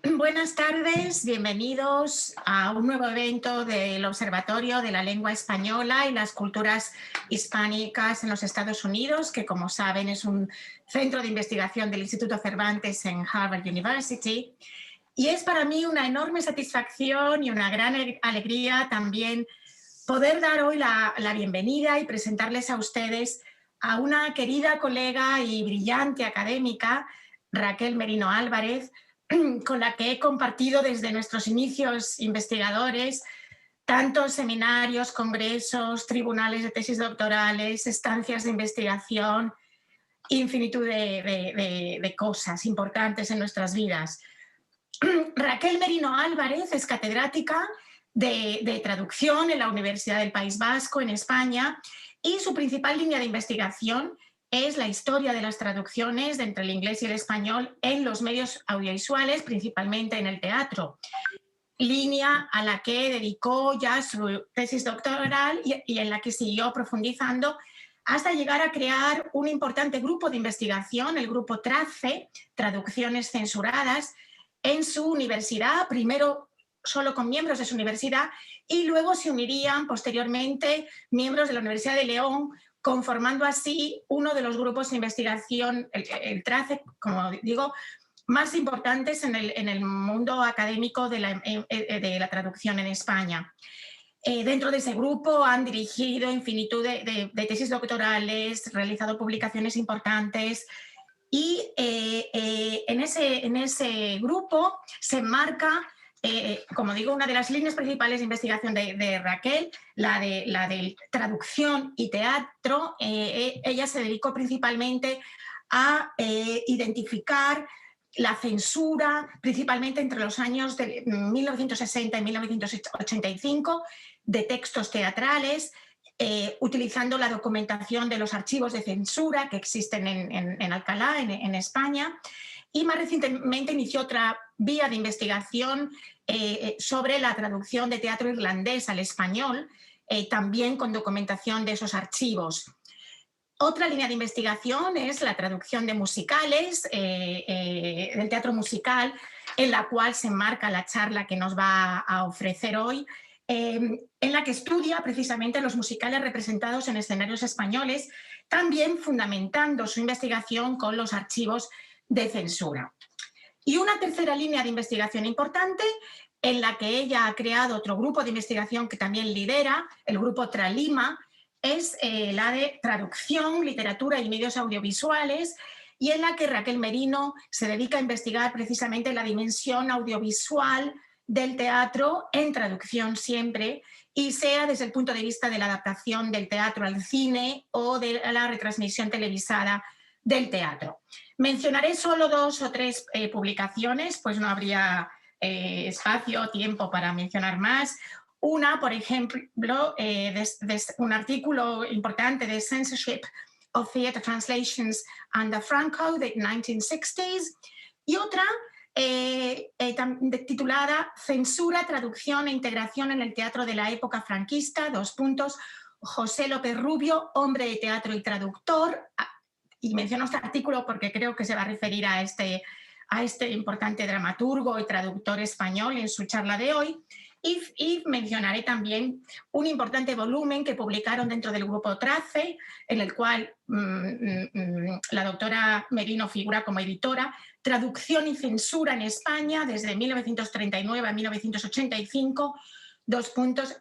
Buenas tardes, bienvenidos a un nuevo evento del Observatorio de la Lengua Española y las Culturas Hispánicas en los Estados Unidos, que como saben es un centro de investigación del Instituto Cervantes en Harvard University. Y es para mí una enorme satisfacción y una gran alegría también poder dar hoy la bienvenida y presentarles a ustedes a una querida colega y brillante académica, Raquel Merino Álvarez, con la que he compartido desde nuestros inicios investigadores tantos seminarios, congresos, tribunales de tesis doctorales, estancias de investigación, infinitud de cosas importantes en nuestras vidas. Raquel Merino Álvarez es catedrática de traducción en la Universidad del País Vasco, en España, y su principal línea de investigación es la historia de las traducciones de entre el inglés y el español en los medios audiovisuales, principalmente en el teatro, línea a la que dedicó ya su tesis doctoral y en la que siguió profundizando hasta llegar a crear un importante grupo de investigación, el grupo TRACE, Traducciones Censuradas, en su universidad, primero solo con miembros de su universidad y luego se unirían posteriormente miembros de la Universidad de León, conformando así uno de los grupos de investigación, el TRACE, como digo, más importantes en el mundo académico de la traducción en España. Dentro de ese grupo han dirigido infinitud de tesis doctorales, realizado publicaciones importantes y en ese grupo se enmarca, como digo, una de las líneas principales de investigación de Raquel, la de traducción y teatro. Ella se dedicó principalmente a identificar la censura, principalmente entre los años de 1960 y 1985, de textos teatrales, utilizando la documentación de los archivos de censura que existen en Alcalá, en España, y más recientemente inició otra vía de investigación sobre la traducción de teatro irlandés al español, también con documentación de esos archivos. Otra línea de investigación es la traducción de musicales, del teatro musical, en la cual se enmarca la charla que nos va a ofrecer hoy, en la que estudia precisamente los musicales representados en escenarios españoles, también fundamentando su investigación con los archivos de censura. Y una tercera línea de investigación importante, en la que ella ha creado otro grupo de investigación que también lidera, el grupo Tralima, es la de traducción, literatura y medios audiovisuales, y en la que Raquel Merino se dedica a investigar precisamente la dimensión audiovisual del teatro en traducción siempre, y sea desde el punto de vista de la adaptación del teatro al cine o de la retransmisión televisada del teatro. Mencionaré solo 2 o 3 publicaciones, pues no habría espacio o tiempo para mencionar más. Una, por ejemplo, un artículo importante de Censorship of Theatre Translations under Franco de 1960s, y otra titulada Censura, traducción e integración en el teatro de la época franquista, : José López Rubio, hombre de teatro y traductor. Y menciono este artículo porque creo que se va a referir a este importante dramaturgo y traductor español en su charla de hoy. Y mencionaré también un importante volumen que publicaron dentro del grupo TRACE, en el cual la doctora Merino figura como editora, Traducción y censura en España desde 1939 a 1985, :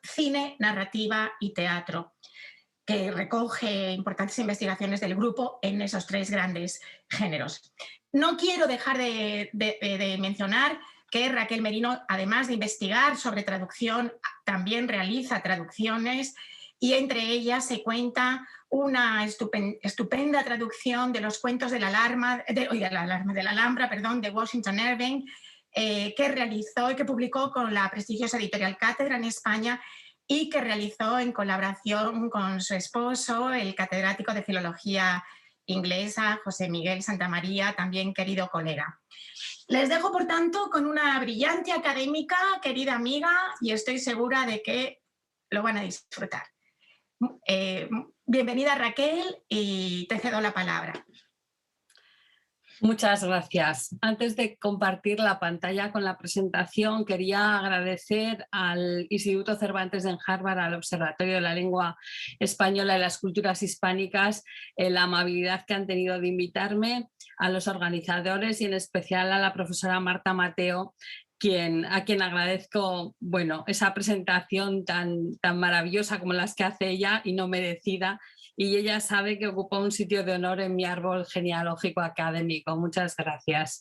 Cine, narrativa y teatro, que recoge importantes investigaciones del grupo en esos 3 grandes géneros. No quiero dejar de mencionar que Raquel Merino, además de investigar sobre traducción, también realiza traducciones, y entre ellas se cuenta una estupenda traducción de los cuentos de la Alhambra, de Washington Irving, que realizó y que publicó con la prestigiosa editorial Cátedra en España, y que realizó en colaboración con su esposo, el catedrático de Filología Inglesa, José Miguel Santamaría, también querido colega. Les dejo, por tanto, con una brillante académica, querida amiga, y estoy segura de que lo van a disfrutar. Bienvenida, Raquel, y te cedo la palabra. Muchas gracias. Antes de compartir la pantalla con la presentación, quería agradecer al Instituto Cervantes en Harvard, al Observatorio de la Lengua Española y las Culturas Hispánicas, la amabilidad que han tenido de invitarme, a los organizadores y en especial a la profesora Marta Mateo, a quien agradezco esa presentación tan maravillosa como las que hace ella y no merecida. Y ella sabe que ocupa un sitio de honor en mi árbol genealógico académico. Muchas gracias.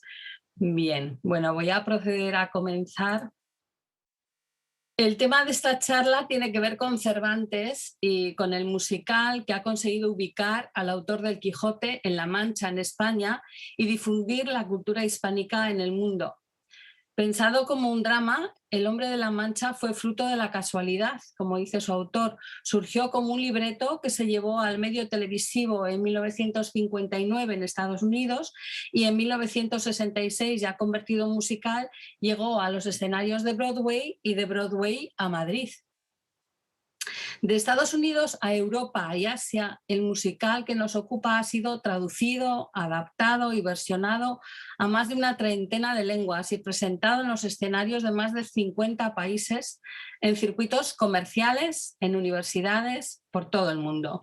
Bien, bueno, voy a proceder a comenzar. El tema de esta charla tiene que ver con Cervantes y con el musical que ha conseguido ubicar al autor del Quijote en La Mancha, en España, y difundir la cultura hispánica en el mundo. Pensado como un drama, El hombre de la Mancha fue fruto de la casualidad, como dice su autor. Surgió como un libreto que se llevó al medio televisivo en 1959 en Estados Unidos y en 1966, ya convertido en musical, llegó a los escenarios de Broadway y de Broadway a Madrid. De Estados Unidos a Europa y Asia, el musical que nos ocupa ha sido traducido, adaptado y versionado a más de una treintena de lenguas y presentado en los escenarios de más de 50 países, en circuitos comerciales, en universidades, por todo el mundo.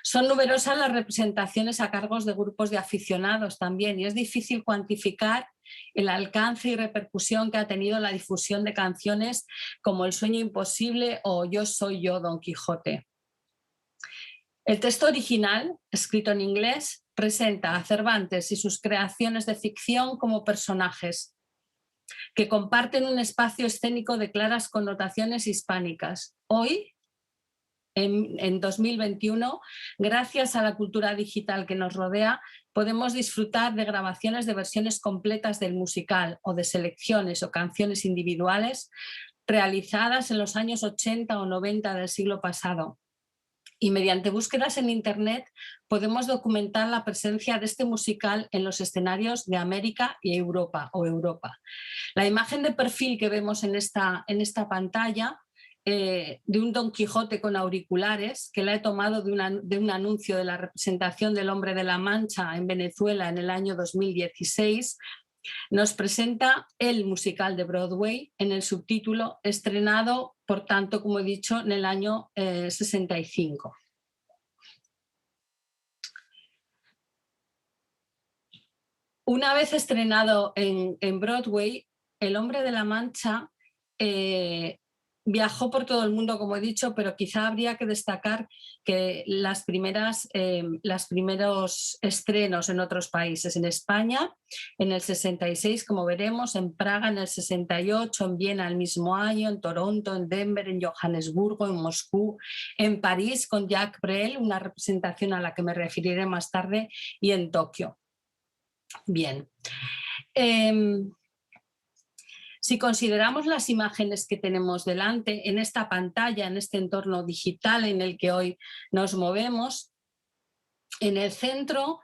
Son numerosas las representaciones a cargo de grupos de aficionados también, y es difícil cuantificar el alcance y repercusión que ha tenido la difusión de canciones como El sueño imposible o Yo soy yo, Don Quijote. El texto original, escrito en inglés, presenta a Cervantes y sus creaciones de ficción como personajes que comparten un espacio escénico de claras connotaciones hispánicas. Hoy, en 2021, gracias a la cultura digital que nos rodea, podemos disfrutar de grabaciones de versiones completas del musical o de selecciones o canciones individuales realizadas en los años 80 o 90 del siglo pasado. Y mediante búsquedas en Internet podemos documentar la presencia de este musical en los escenarios de América y Europa o Europa. La imagen de perfil que vemos en esta pantalla de un Don Quijote con auriculares, que la he tomado de un anuncio de la representación del Hombre de la Mancha en Venezuela en el año 2016, nos presenta el musical de Broadway en el subtítulo, estrenado, por tanto, como he dicho, en el año 65. Una vez estrenado en Broadway, El Hombre de la Mancha viajó por todo el mundo, como he dicho, pero quizá habría que destacar que los primeros estrenos en otros países, en España en el 66, como veremos, en Praga en el 68, en Viena el mismo año, en Toronto, en Denver, en Johannesburgo, en Moscú, en París con Jacques Brel, una representación a la que me referiré más tarde, y en Tokio. Bien. Si consideramos las imágenes que tenemos delante en esta pantalla, en este entorno digital en el que hoy nos movemos, en el centro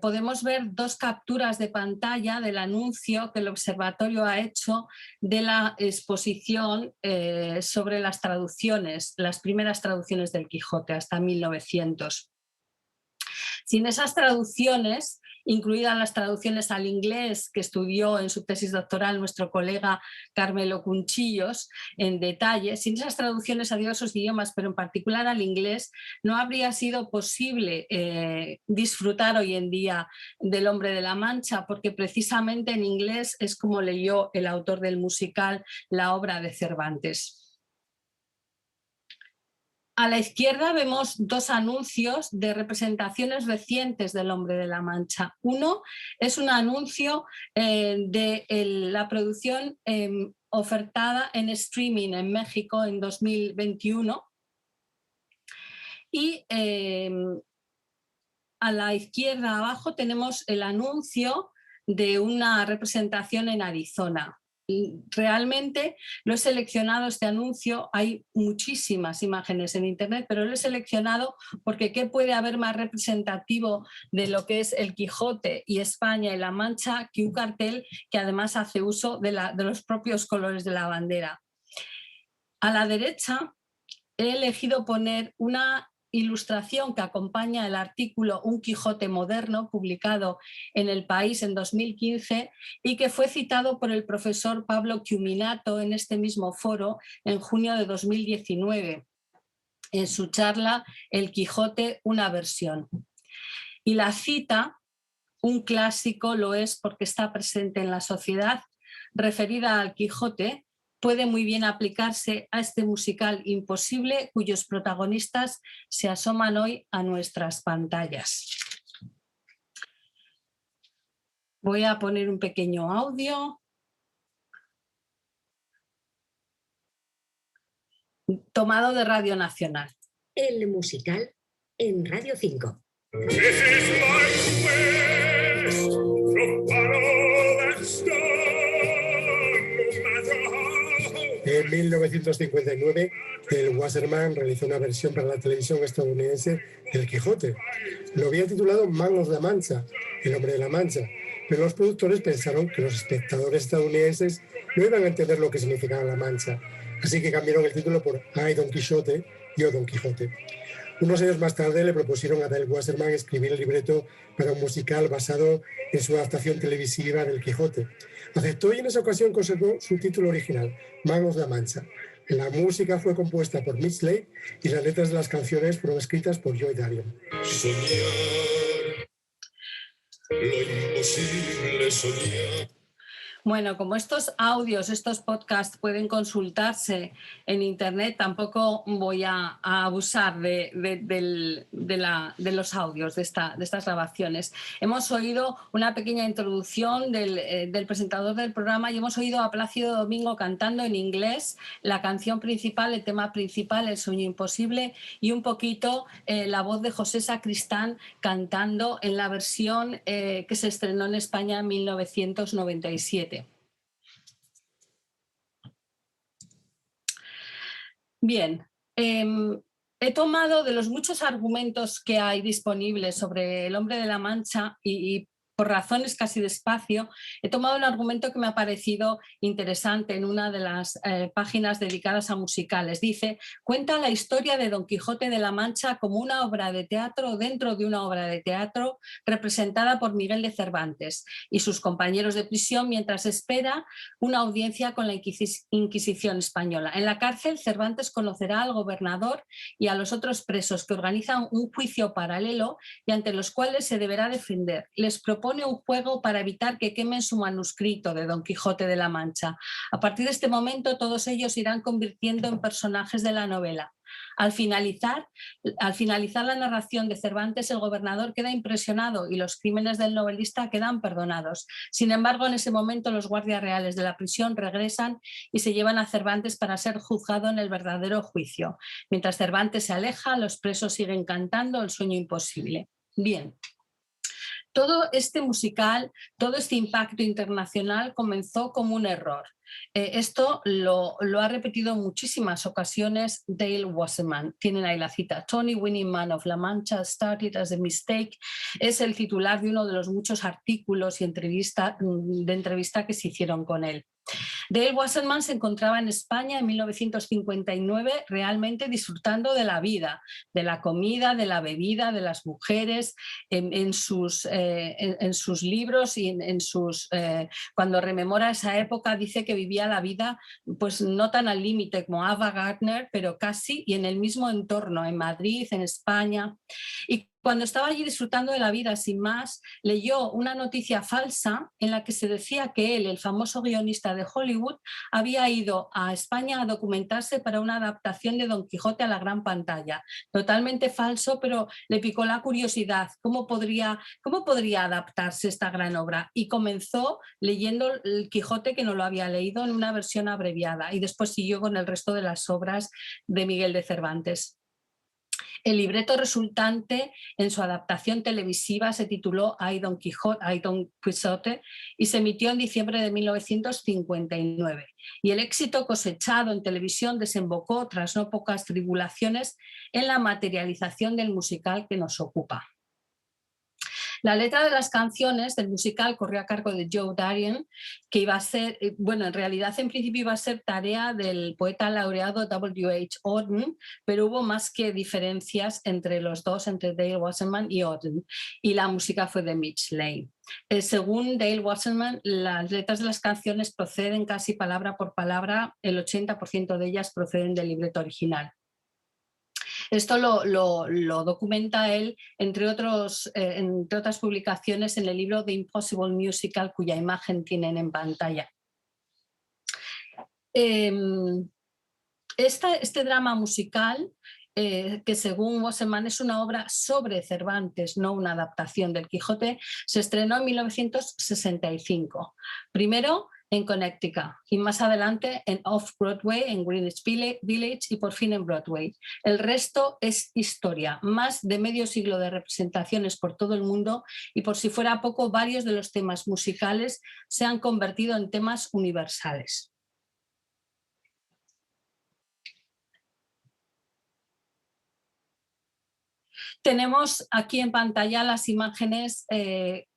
podemos ver dos capturas de pantalla del anuncio que el observatorio ha hecho de la exposición sobre las traducciones, las primeras traducciones del Quijote hasta 1900. Sin esas traducciones, incluidas las traducciones al inglés que estudió en su tesis doctoral nuestro colega Carmelo Cunchillos en detalle, sin esas traducciones a diversos idiomas, pero en particular al inglés, no habría sido posible disfrutar hoy en día del Hombre de la Mancha, porque precisamente en inglés es como leyó el autor del musical la obra de Cervantes. A la izquierda vemos dos anuncios de representaciones recientes del Hombre de la Mancha. Uno es un anuncio de la producción ofertada en streaming en México en 2021. Y a la izquierda abajo tenemos el anuncio de una representación en Arizona. Realmente lo he seleccionado, este anuncio, hay muchísimas imágenes en internet, pero lo he seleccionado porque ¿qué puede haber más representativo de lo que es el Quijote y España y La Mancha que un cartel que además hace uso de los propios colores de la bandera? A la derecha he elegido poner una ilustración que acompaña el artículo Un Quijote moderno, publicado en El País en 2015 y que fue citado por el profesor Pablo Chiuminato en este mismo foro en junio de 2019, en su charla El Quijote, una versión. Y la cita, un clásico, lo es porque está presente en la sociedad, referida al Quijote, puede muy bien aplicarse a este musical imposible cuyos protagonistas se asoman hoy a nuestras pantallas. Voy a poner un pequeño audio. Tomado de Radio Nacional. El musical en Radio 5. En 1959, el Wasserman realizó una versión para la televisión estadounidense del Quijote. Lo había titulado Man of la Mancha, el hombre de la Mancha, pero los productores pensaron que los espectadores estadounidenses no iban a entender lo que significaba la Mancha, así que cambiaron el título por Ay Don Quixote, yo Don Quijote. Unos años más tarde le propusieron a Dale Wasserman escribir el libreto para un musical basado en su adaptación televisiva del Quijote. Aceptó y en esa ocasión conservó su título original, Man of la Mancha. La música fue compuesta por Mitch Lake y las letras de las canciones fueron escritas por Joy Darion. Soñar, lo imposible soñar. Bueno, como estos audios, estos podcasts pueden consultarse en internet, tampoco voy a abusar de los audios de estas grabaciones. Hemos oído una pequeña introducción del presentador del programa y hemos oído a Plácido Domingo cantando en inglés la canción principal, el tema principal, El sueño imposible, y un poquito la voz de José Sacristán cantando en la versión que se estrenó en España en 1997. Bien, he tomado de los muchos argumentos que hay disponibles sobre el hombre de la Mancha y por razones casi de espacio, he tomado un argumento que me ha parecido interesante en una de las páginas dedicadas a musicales. Dice, cuenta la historia de Don Quijote de la Mancha como una obra de teatro dentro de una obra de teatro representada por Miguel de Cervantes y sus compañeros de prisión mientras espera una audiencia con la Inquisición española. En la cárcel, Cervantes conocerá al gobernador y a los otros presos que organizan un juicio paralelo y ante los cuales se deberá defender. Les propone un juego para evitar que quemen su manuscrito de Don Quijote de la Mancha. A partir de este momento todos ellos se irán convirtiendo en personajes de la novela. Al finalizar la narración de Cervantes, el gobernador queda impresionado y los crímenes del novelista quedan perdonados. Sin embargo, en ese momento los guardias reales de la prisión regresan y se llevan a Cervantes para ser juzgado en el verdadero juicio. Mientras Cervantes se aleja, los presos siguen cantando El sueño imposible. Bien. Todo este musical, todo este impacto internacional comenzó como un error. Esto lo ha repetido en muchísimas ocasiones Dale Wasserman. Tienen ahí la cita. Tony Winning Man of La Mancha started as a mistake. Es el titular de uno de los muchos artículos y entrevista que se hicieron con él. Dale Wasserman se encontraba en España en 1959 realmente disfrutando de la vida, de la comida, de la bebida, de las mujeres, en sus libros y cuando rememora esa época dice que vivía la vida pues no tan al límite como Ava Gardner, pero casi y en el mismo entorno, en Madrid, en España. Y cuando estaba allí disfrutando de la vida sin más, leyó una noticia falsa en la que se decía que él, el famoso guionista de Hollywood, había ido a España a documentarse para una adaptación de Don Quijote a la gran pantalla. Totalmente falso, pero le picó la curiosidad. ¿Cómo podría adaptarse esta gran obra? Y comenzó leyendo el Quijote, que no lo había leído, en una versión abreviada, y después siguió con el resto de las obras de Miguel de Cervantes. El libreto resultante en su adaptación televisiva se tituló Ay Don Quixote y se emitió en diciembre de 1959. Y el éxito cosechado en televisión desembocó, tras no pocas tribulaciones, en la materialización del musical que nos ocupa. La letra de las canciones del musical corrió a cargo de Joe Darian, que iba a ser, bueno, en realidad en principio iba a ser tarea del poeta laureado W.H. Auden, pero hubo más que diferencias entre los dos, entre Dale Wasserman y Auden, y la música fue de Mitch Lane. Según Dale Wasserman, las letras de las canciones proceden casi palabra por palabra, el 80% de ellas proceden del libreto original. Esto lo documenta él, entre otras publicaciones, en el libro The Impossible Musical, cuya imagen tienen en pantalla. Este drama musical, que según Wasserman es una obra sobre Cervantes, no una adaptación del Quijote, se estrenó en 1965. Primero en Connecticut y más adelante en Off-Broadway, en Greenwich Village y por fin en Broadway. El resto es historia, más de medio siglo de representaciones por todo el mundo, y por si fuera poco, varios de los temas musicales se han convertido en temas universales. Tenemos aquí en pantalla las imágenes de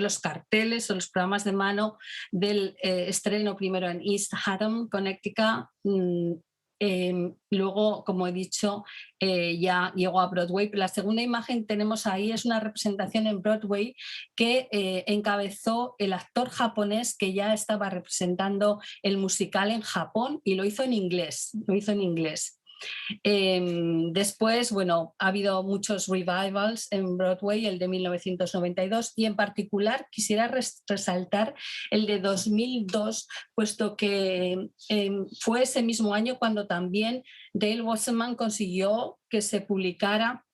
los carteles o los programas de mano del estreno, primero en East Haddam, Connecticut. Luego, como he dicho, ya llegó a Broadway. La segunda imagen tenemos ahí es una representación en Broadway que encabezó el actor japonés que ya estaba representando el musical en Japón, y lo hizo en inglés. Después, bueno, ha habido muchos revivals en Broadway, el de 1992, y en particular quisiera resaltar el de 2002, puesto que fue ese mismo año cuando también Dale Wasserman consiguió que se publicara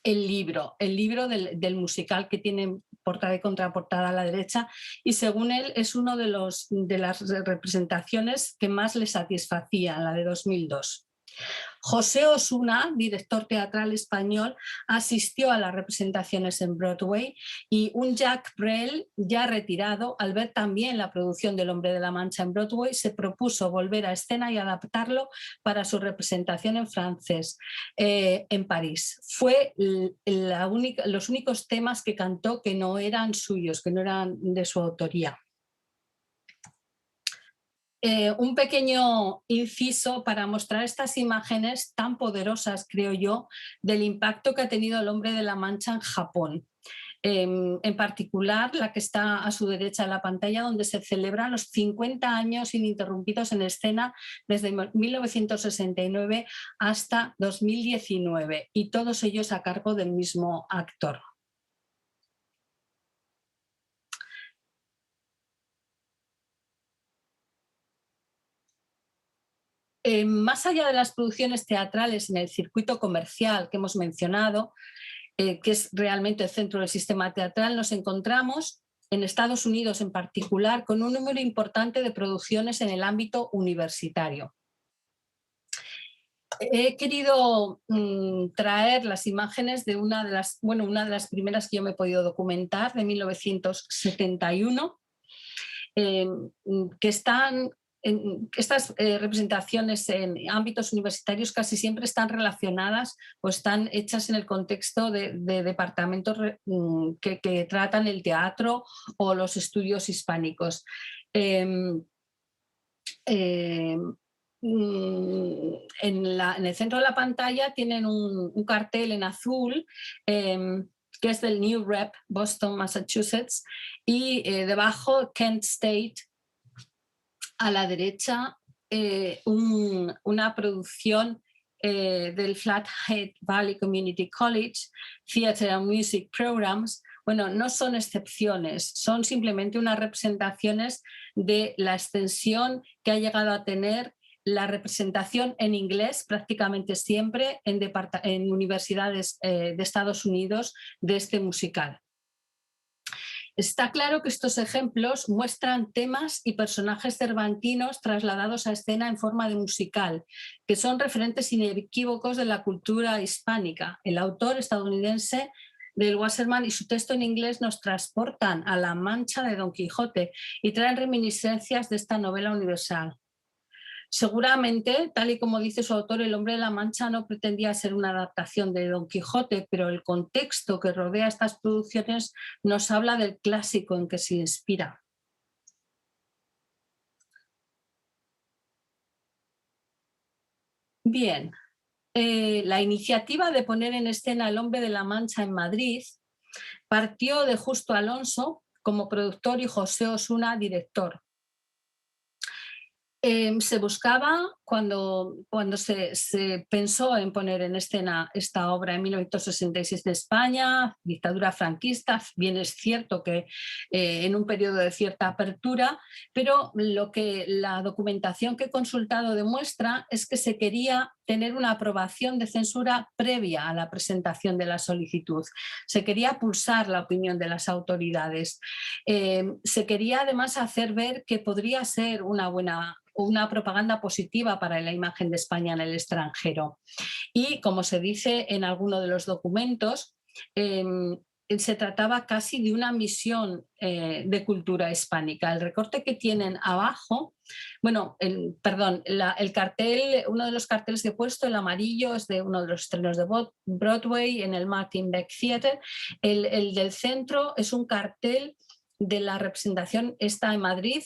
el libro del musical, que tiene portada y contraportada a la derecha, y según él es uno de las representaciones que más le satisfacía, la de 2002. José Osuna, director teatral español, asistió a las representaciones en Broadway, y un Jacques Brel, ya retirado, al ver también la producción del Hombre de la Mancha en Broadway, se propuso volver a escena y adaptarlo para su representación en francés en París. Fue los únicos temas que cantó que no eran suyos, que no eran de su autoría. Un pequeño inciso para mostrar estas imágenes tan poderosas, creo yo, del impacto que ha tenido el Hombre de la Mancha en Japón. En particular, la que está a su derecha en la pantalla, donde se celebran los 50 años ininterrumpidos en escena desde 1969 hasta 2019, y todos ellos a cargo del mismo actor. Más allá de las producciones teatrales en el circuito comercial que hemos mencionado, que es realmente el centro del sistema teatral, nos encontramos en Estados Unidos en particular con un número importante de producciones en el ámbito universitario. He querido traer las imágenes de una de las primeras que yo me he podido documentar, de 1971, que están... Estas representaciones en ámbitos universitarios casi siempre están relacionadas o están hechas en el contexto de departamentos que tratan el teatro o los estudios hispánicos. En el centro de la pantalla tienen un cartel en azul que es del New Rep, Boston, Massachusetts, y debajo Kent State. A la derecha, una producción del Flathead Valley Community College, Theatre and Music Programs. Bueno, no son excepciones, son simplemente unas representaciones de la extensión que ha llegado a tener la representación en inglés prácticamente siempre en universidades de Estados Unidos de este musical. Está claro que estos ejemplos muestran temas y personajes cervantinos trasladados a escena en forma de musical, que son referentes inequívocos de la cultura hispánica. El autor estadounidense Dale Wasserman y su texto en inglés nos transportan a la Mancha de Don Quijote y traen reminiscencias de esta novela universal. Seguramente, tal y como dice su autor, El hombre de la Mancha no pretendía ser una adaptación de Don Quijote, pero el contexto que rodea estas producciones nos habla del clásico en que se inspira. Bien, la iniciativa de poner en escena El hombre de la Mancha en Madrid partió de Justo Alonso como productor y José Osuna director. Se buscaba, cuando se pensó en poner en escena esta obra en 1966 de España, dictadura franquista, bien es cierto que en un periodo de cierta apertura, pero la documentación que he consultado demuestra es que se quería tener una aprobación de censura previa a la presentación de la solicitud. Se quería pulsar la opinión de las autoridades. Se quería además hacer ver que podría ser una propaganda positiva para la imagen de España en el extranjero. Y como se dice en alguno de los documentos, se trataba casi de una misión de cultura hispánica. El recorte que tienen abajo, bueno, el cartel, uno de los carteles que he puesto, el amarillo, es de uno de los estrenos de Broadway en el Martin Beck Theatre. El del centro es un cartel de la representación esta en Madrid,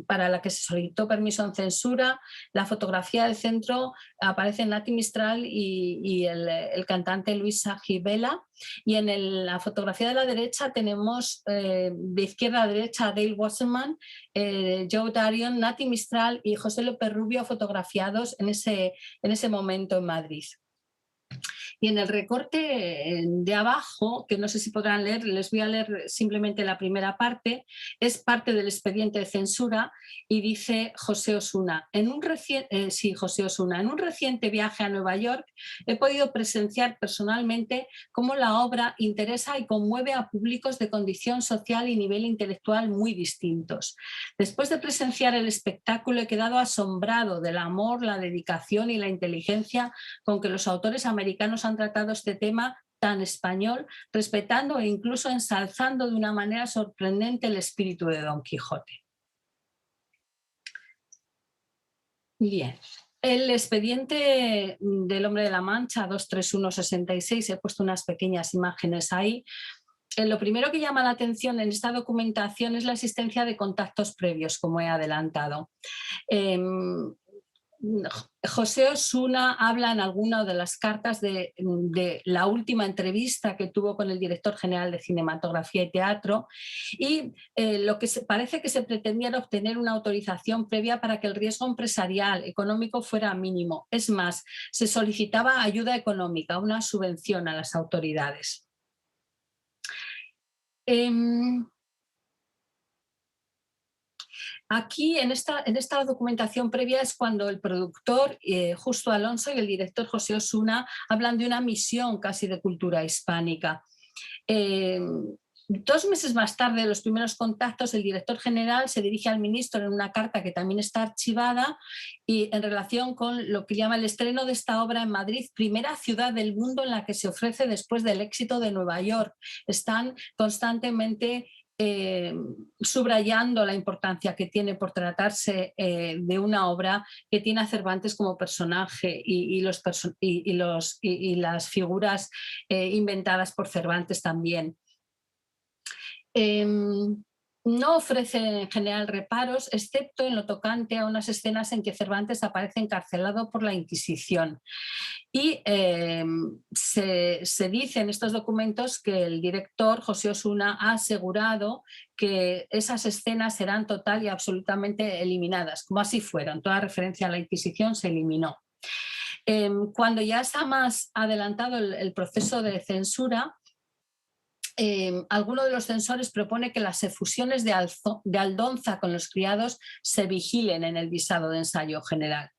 para la que se solicitó permiso en censura. La fotografía del centro aparece Nati Mistral y el cantante Luis Gibela, y en la fotografía de la derecha tenemos de izquierda a derecha a Dale Wasserman, Joe Darion, Nati Mistral y José López Rubio fotografiados en ese momento en Madrid. Y en el recorte de abajo, que no sé si podrán leer, les voy a leer simplemente la primera parte, es parte del expediente de censura y dice José Osuna, en un reciente viaje a Nueva York he podido presenciar personalmente cómo la obra interesa y conmueve a públicos de condición social y nivel intelectual muy distintos. Después de presenciar el espectáculo he quedado asombrado del amor, la dedicación y la inteligencia con que los autores americanos han tratado este tema tan español, respetando e incluso ensalzando de una manera sorprendente el espíritu de Don Quijote. Bien, el expediente del hombre de la Mancha 23166, he puesto unas pequeñas imágenes ahí. Lo primero que llama la atención en esta documentación es la existencia de contactos previos, como he adelantado. José Osuna habla en alguna de las cartas de la última entrevista que tuvo con el director general de Cinematografía y Teatro, y lo que parece que se pretendía era obtener una autorización previa para que el riesgo empresarial, económico fuera mínimo. Es más, se solicitaba ayuda económica, una subvención a las autoridades. Aquí, en esta documentación previa, es cuando el productor Justo Alonso y el director José Osuna hablan de una misión casi de cultura hispánica. 2 meses más tarde, los primeros contactos, el director general se dirige al ministro en una carta que también está archivada y en relación con lo que llama el estreno de esta obra en Madrid, primera ciudad del mundo en la que se ofrece después del éxito de Nueva York. Están constantemente subrayando la importancia que tiene por tratarse de una obra que tiene a Cervantes como personaje y las figuras inventadas por Cervantes también. No ofrece en general reparos, excepto en lo tocante a unas escenas en que Cervantes aparece encarcelado por la Inquisición. Y se dice en estos documentos que el director José Osuna ha asegurado que esas escenas serán total y absolutamente eliminadas, como así fueron. Toda referencia a la Inquisición se eliminó. Cuando ya está más adelantado el proceso de censura, alguno de los censores propone que las efusiones de Aldonza con los criados se vigilen en el visado de ensayo general.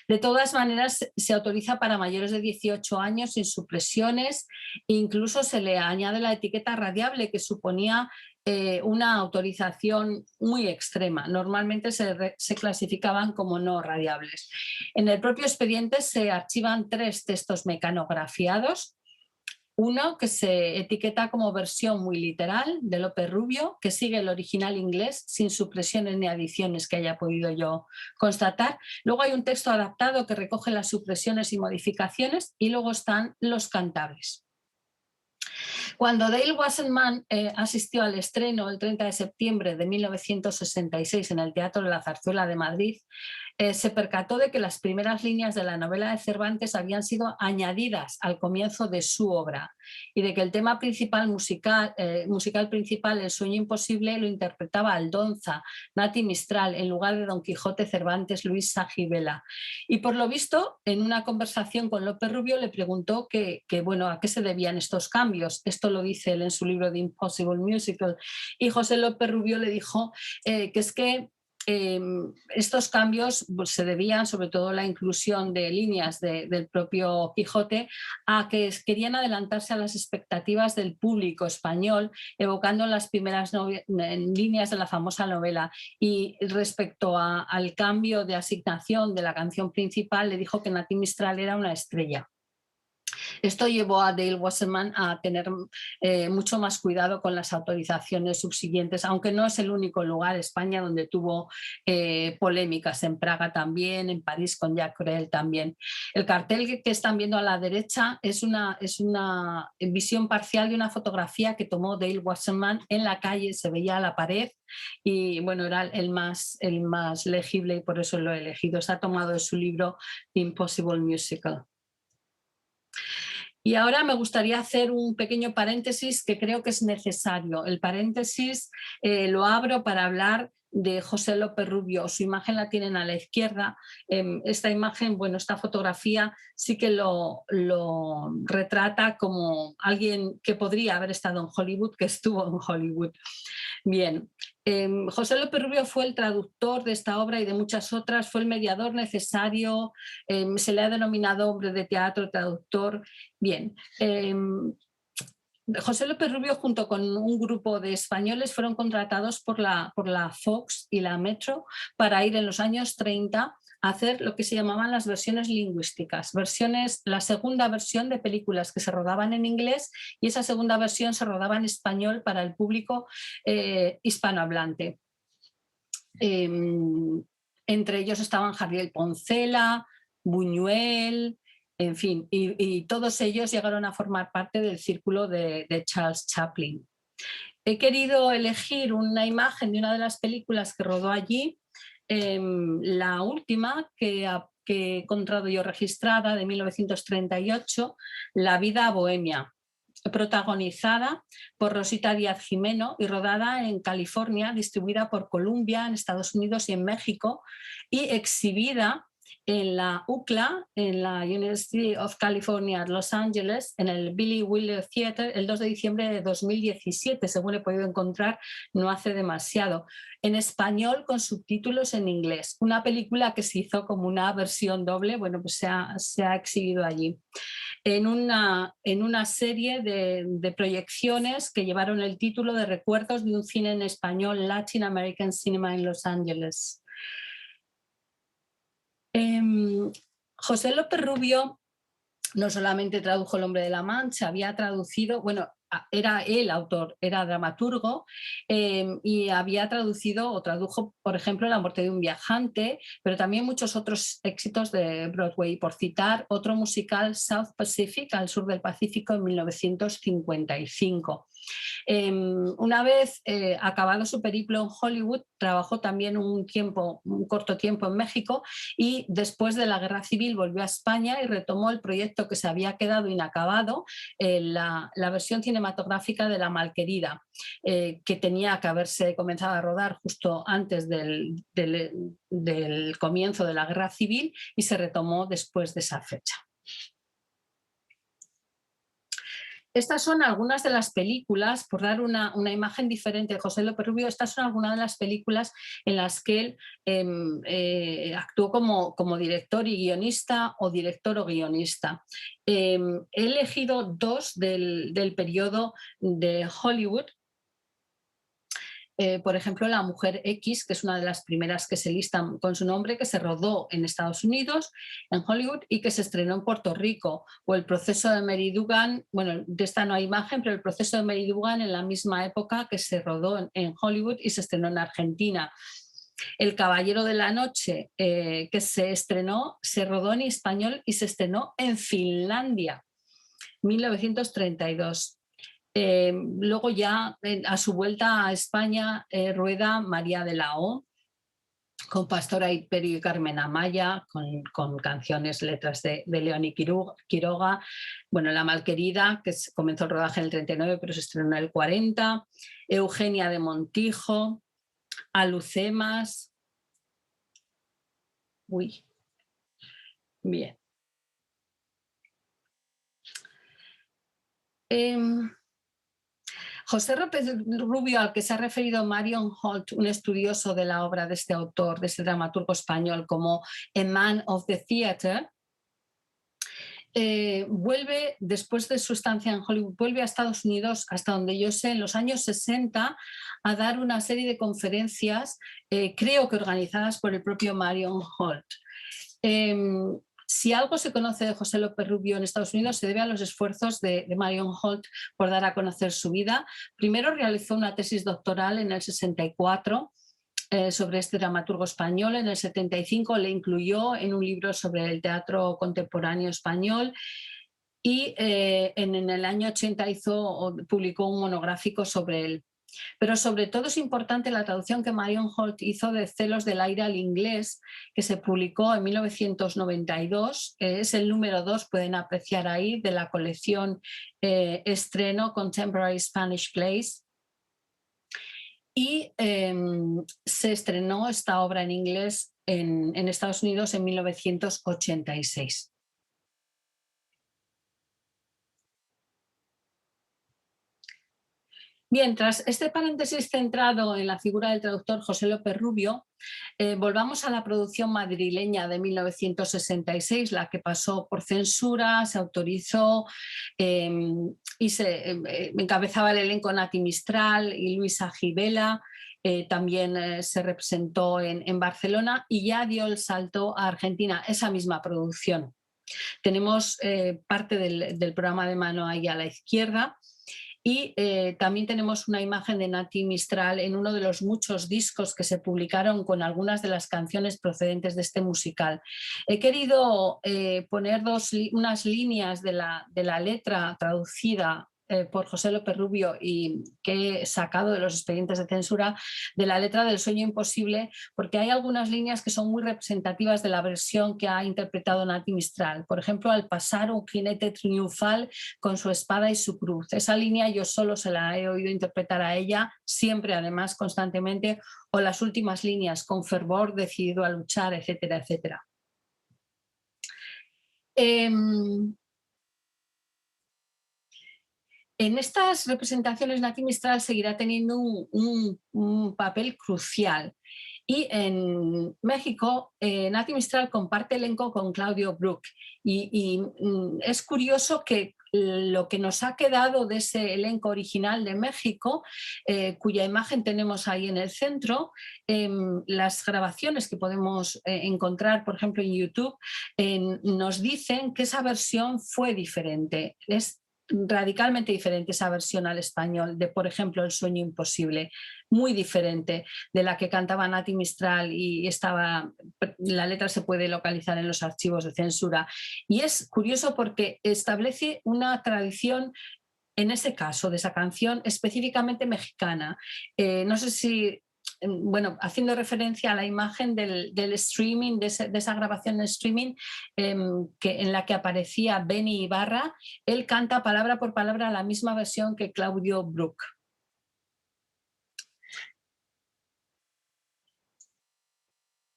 De todas maneras, se autoriza para mayores de 18 años sin supresiones, incluso se le añade la etiqueta radiable, que suponía una autorización muy extrema. Normalmente se clasificaban como no radiables. En el propio expediente se archivan 3 textos mecanografiados Uno que se etiqueta como versión muy literal de López Rubio, que sigue el original inglés sin supresiones ni adiciones que haya podido yo constatar. Luego hay un texto adaptado que recoge las supresiones y modificaciones, y luego están los cantables. Cuando Dale Wasserman asistió al estreno el 30 de septiembre de 1966 en el Teatro de la Zarzuela de Madrid, se percató de que las primeras líneas de la novela de Cervantes habían sido añadidas al comienzo de su obra y de que el tema principal musical principal, El sueño imposible, lo interpretaba Aldonza, Nati Mistral, en lugar de Don Quijote, Cervantes, Luis Sagivela. Y por lo visto, en una conversación con López Rubio le preguntó bueno, a qué se debían estos cambios. Esto lo dice él en su libro The Impossible Musical. Y José López Rubio le dijo que es que estos cambios pues, se debían sobre todo a la inclusión de líneas del propio Quijote, a que querían adelantarse a las expectativas del público español, evocando las primeras líneas de la famosa novela. Y respecto al cambio de asignación de la canción principal, le dijo que Nati Mistral era una estrella. Esto llevó a Dale Wasserman a tener mucho más cuidado con las autorizaciones subsiguientes, aunque no es el único lugar, España, donde tuvo polémicas, en Praga también, en París con Jacques Brel también. El cartel que están viendo a la derecha es una visión parcial de una fotografía que tomó Dale Wasserman en la calle, se veía a la pared y bueno, era el más legible y por eso lo he elegido. Está tomado de su libro The Impossible Musical. Y ahora me gustaría hacer un pequeño paréntesis que creo que es necesario. El paréntesis lo abro para hablar de José López Rubio. Su imagen la tienen a la izquierda. Esta imagen, bueno, esta fotografía sí que lo retrata como alguien que podría haber estado en Hollywood, que estuvo en Hollywood. Bien, José López Rubio fue el traductor de esta obra y de muchas otras, fue el mediador necesario, se le ha denominado hombre de teatro, traductor. Bien, José López Rubio junto con un grupo de españoles fueron contratados por la Fox y la Metro para ir en los años 30 a hacer lo que se llamaban las versiones lingüísticas, la segunda versión de películas que se rodaban en inglés y esa segunda versión se rodaba en español para el público hispanohablante. Entre ellos estaban Javier Poncela, Buñuel, en fin, y todos ellos llegaron a formar parte del círculo de Charles Chaplin. He querido elegir una imagen de una de las películas que rodó allí, la última que he encontrado yo registrada, de 1938, La vida bohemia, protagonizada por Rosita Díaz Jimeno y rodada en California, distribuida por Columbia en Estados Unidos y en México, y exhibida en la UCLA, en la University of California, Los Ángeles, en el Billy Wilder Theater, el 2 de diciembre de 2017, según he podido encontrar, no hace demasiado. En español con subtítulos en inglés. Una película que se hizo como una versión doble, bueno, pues se ha exhibido allí. En una serie de proyecciones que llevaron el título de Recuerdos de un cine en español, Latin American Cinema en Los Ángeles. José López Rubio no solamente tradujo El hombre de la Mancha, había traducido, bueno, era el autor, era dramaturgo y había traducido o tradujo, por ejemplo, La muerte de un viajante, pero también muchos otros éxitos de Broadway, por citar otro musical, South Pacific, al sur del Pacífico, en 1955. Una vez acabado su periplo en Hollywood, trabajó también un corto tiempo en México y después de la Guerra Civil volvió a España y retomó el proyecto que se había quedado inacabado, la versión cinematográfica de La Malquerida, que tenía que haberse comenzado a rodar justo antes del comienzo de la Guerra Civil y se retomó después de esa fecha. Estas son algunas de las películas, por dar una imagen diferente de José López Rubio, estas son algunas de las películas en las que él actuó como director y guionista o director o guionista. He elegido dos del periodo de Hollywood. Por ejemplo, La Mujer X, que es una de las primeras que se listan con su nombre, que se rodó en Estados Unidos, en Hollywood, y que se estrenó en Puerto Rico. O El Proceso de Mary Dugan, bueno, de esta no hay imagen, pero El Proceso de Mary Dugan en la misma época que se rodó en Hollywood y se estrenó en Argentina. El Caballero de la Noche, que se rodó en español y se estrenó en Finlandia, 1932. Luego ya a su vuelta a España rueda María de la O, con Pastora Imperio y Carmen Amaya, con canciones, letras de Leoni Quiroga. Bueno, La Malquerida, que comenzó el rodaje en el 39, pero se estrenó en el 40. Eugenia de Montijo, Alucemas. Uy, bien. José López Rubio, al que se ha referido Marion Holt, un estudioso de la obra de este autor, de este dramaturgo español, como a man of the theatre, vuelve, después de su estancia en Hollywood, vuelve a Estados Unidos, hasta donde yo sé, en los años 60, a dar una serie de conferencias, creo que organizadas por el propio Marion Holt. Si algo se conoce de José López Rubio en Estados Unidos, se debe a los esfuerzos de Marion Holt por dar a conocer su vida. Primero realizó una tesis doctoral en el 64 sobre este dramaturgo español. En el 75 le incluyó en un libro sobre el teatro contemporáneo español. Y en el año 80 publicó un monográfico sobre él. Pero sobre todo es importante la traducción que Marion Holt hizo de Celos del aire al inglés, que se publicó en 1992. Es el número 2, pueden apreciar ahí, de la colección Estreno Contemporary Spanish Plays. Y se estrenó esta obra en inglés en Estados Unidos en 1986. Mientras este paréntesis centrado en la figura del traductor José López Rubio, volvamos a la producción madrileña de 1966, la que pasó por censura, se autorizó y se encabezaba el elenco Nati Mistral y Luisa Gibela. También se representó en Barcelona y ya dio el salto a Argentina, esa misma producción. Tenemos parte del programa de mano ahí a la izquierda. Y también tenemos una imagen de Nati Mistral en uno de los muchos discos que se publicaron con algunas de las canciones procedentes de este musical. He querido poner unas líneas de la letra traducida por José López Rubio y que he sacado de los expedientes de censura, de la letra del Sueño Imposible, porque hay algunas líneas que son muy representativas de la versión que ha interpretado Nati Mistral. Por ejemplo, al pasar un jinete triunfal con su espada y su cruz. Esa línea yo solo se la he oído interpretar a ella, siempre, además, constantemente, o las últimas líneas, con fervor, decidido a luchar, etcétera, etcétera. En estas representaciones Nati Mistral seguirá teniendo un papel crucial. Y en México, Nati Mistral comparte elenco con Claudio Brook. Y es curioso que lo que nos ha quedado de ese elenco original de México, cuya imagen tenemos ahí en el centro, las grabaciones que podemos encontrar, por ejemplo, en YouTube, nos dicen que esa versión fue diferente. Es radicalmente diferente esa versión al español de, por ejemplo, El Sueño Imposible, muy diferente de la que cantaba Nati Mistral y la letra se puede localizar en los archivos de censura. Y es curioso porque establece una tradición, en ese caso, de esa canción específicamente mexicana. No sé si, bueno, haciendo referencia a la imagen del streaming, de esa grabación de streaming en la que aparecía Benny Ibarra, él canta palabra por palabra la misma versión que Claudio Brook.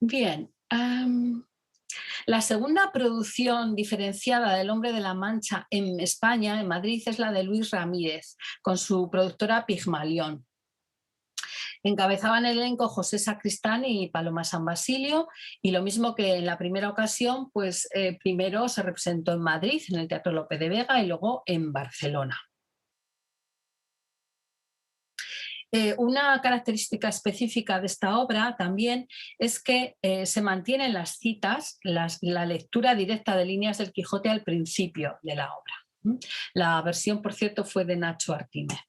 Bien, la segunda producción diferenciada del Hombre de la Mancha en España, en Madrid, es la de Luis Ramírez, con su productora Pigmalión. Encabezaban el elenco José Sacristán y Paloma San Basilio, y lo mismo que en la primera ocasión, pues primero se representó en Madrid, en el Teatro Lope de Vega, y luego en Barcelona. Una característica específica de esta obra también es que se mantienen las citas, la lectura directa de líneas del Quijote al principio de la obra. La versión, por cierto, fue de Nacho Artime.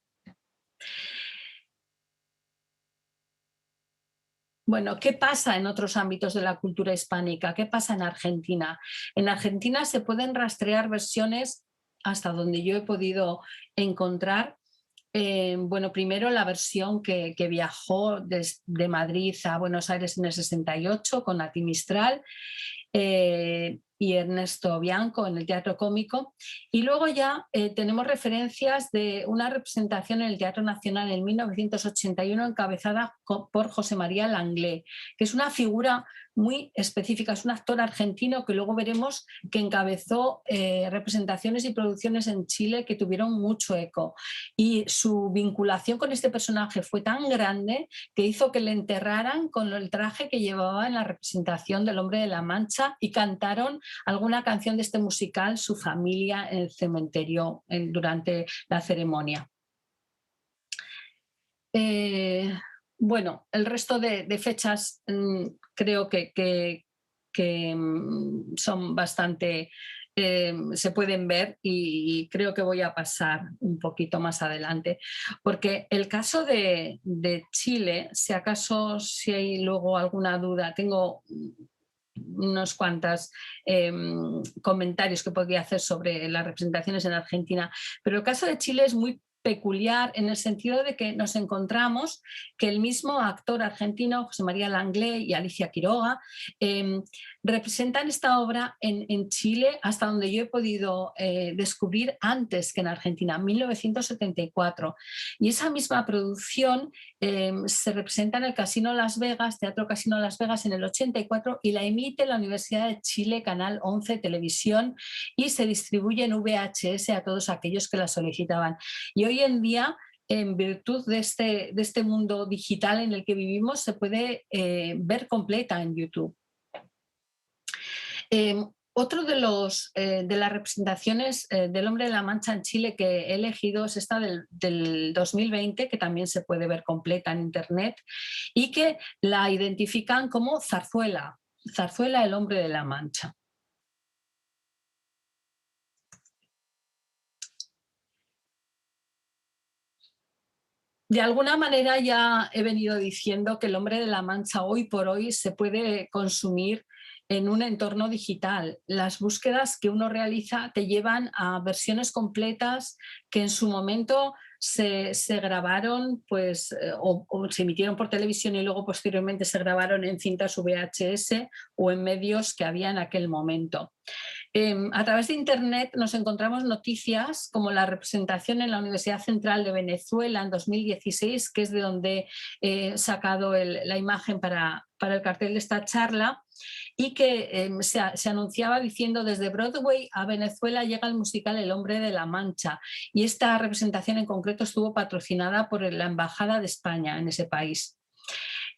Bueno, ¿qué pasa en otros ámbitos de la cultura hispánica? ¿Qué pasa en Argentina? En Argentina se pueden rastrear versiones, hasta donde yo he podido encontrar. Bueno, primero la versión que viajó desde Madrid a Buenos Aires en el 68 con Nati Mistral y Ernesto Bianco en el Teatro Cómico. Y luego ya tenemos referencias de una representación en el Teatro Nacional en 1981 encabezada por José María Langley, que es una figura muy específica, es un actor argentino que luego veremos que encabezó representaciones y producciones en Chile que tuvieron mucho eco. Y su vinculación con este personaje fue tan grande que hizo que le enterraran con el traje que llevaba en la representación del Hombre de la Mancha y cantaron alguna canción de este musical su familia en el cementerio durante la ceremonia. Bueno, el resto de fechas creo que son bastante, se pueden ver y creo que voy a pasar un poquito más adelante, porque el caso de Chile, si acaso si hay luego alguna duda, tengo unos cuantos comentarios que podría hacer sobre las representaciones en Argentina, pero el caso de Chile es muy peculiar en el sentido de que nos encontramos que el mismo actor argentino, José María Langley y Alicia Quiroga, representan esta obra en Chile hasta donde yo he podido descubrir antes que en Argentina, 1974. Y esa misma producción se representa en el Casino Las Vegas, Teatro Casino Las Vegas en el 84 y la emite la Universidad de Chile, Canal 11 Televisión y se distribuye en VHS a todos aquellos que la solicitaban. Y hoy en día, en virtud de este mundo digital en el que vivimos, se puede ver completa en YouTube. Otro de las representaciones del Hombre de la Mancha en Chile que he elegido es esta del 2020, que también se puede ver completa en internet y que la identifican como Zarzuela, Zarzuela el Hombre de la Mancha. De alguna manera ya he venido diciendo que el Hombre de la Mancha hoy por hoy se puede consumir en un entorno digital. Las búsquedas que uno realiza te llevan a versiones completas que en su momento se grabaron pues, o se emitieron por televisión y luego posteriormente se grabaron en cintas VHS o en medios que había en aquel momento. A través de Internet nos encontramos noticias como la representación en la Universidad Central de Venezuela en 2016, que es de donde he sacado la imagen para el cartel de esta charla, y que se anunciaba diciendo: desde Broadway a Venezuela llega el musical El Hombre de la Mancha, y esta representación en concreto estuvo patrocinada por la Embajada de España en ese país.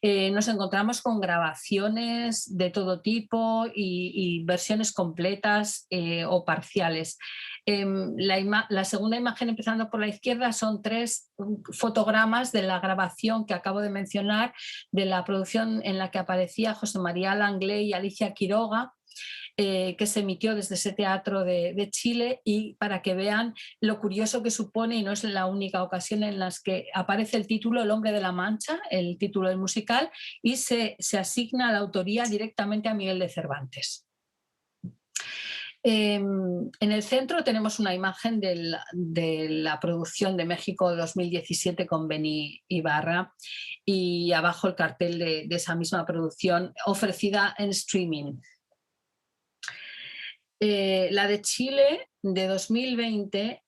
Nos encontramos con grabaciones de todo tipo y versiones completas o parciales. La segunda imagen, empezando por la izquierda, son 3 fotogramas de la grabación que acabo de mencionar, de la producción en la que aparecía José María Langley y Alicia Quiroga, que se emitió desde ese teatro de Chile, y para que vean lo curioso que supone, y no es la única ocasión en las que aparece el título El Hombre de la Mancha, el título del musical, y se asigna la autoría directamente a Miguel de Cervantes. En el centro tenemos una imagen de la producción de México 2017 con Beni Ibarra, y abajo el cartel de esa misma producción ofrecida en streaming. La de Chile de 2020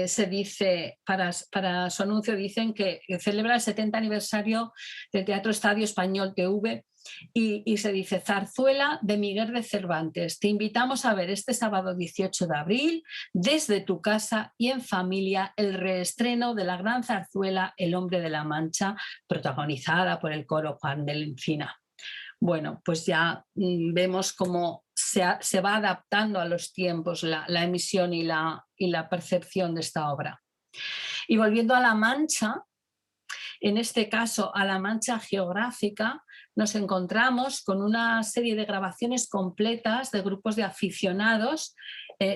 se dice, para su anuncio dicen que celebra el 70 aniversario del Teatro Estadio Español TV, y se dice: Zarzuela de Miguel de Cervantes. Te invitamos a ver este sábado 18 de abril desde tu casa y en familia el reestreno de la gran zarzuela El Hombre de la Mancha, protagonizada por el coro Juan de la Encina. Bueno, pues ya vemos cómo se va adaptando a los tiempos la emisión y la percepción de esta obra. Y volviendo a La Mancha, en este caso a la Mancha geográfica, nos encontramos con una serie de grabaciones completas de grupos de aficionados,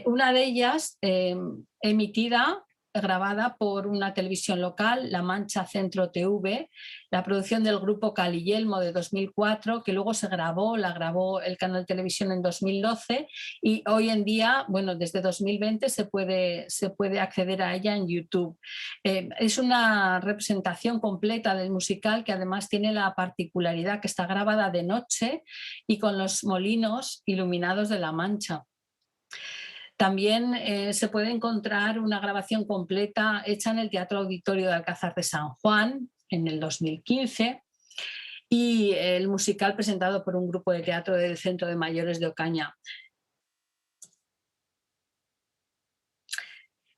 una de ellas grabada por una televisión local, La Mancha Centro TV, la producción del grupo Caliyelmo de 2004, que luego la grabó el canal de televisión en 2012 y hoy en día, bueno, desde 2020 se puede acceder a ella en YouTube. Es una representación completa del musical que además tiene la particularidad que está grabada de noche y con los molinos iluminados de La Mancha. También se puede encontrar una grabación completa hecha en el Teatro Auditorio de Alcázar de San Juan en el 2015 y el musical presentado por un grupo de teatro del Centro de Mayores de Ocaña.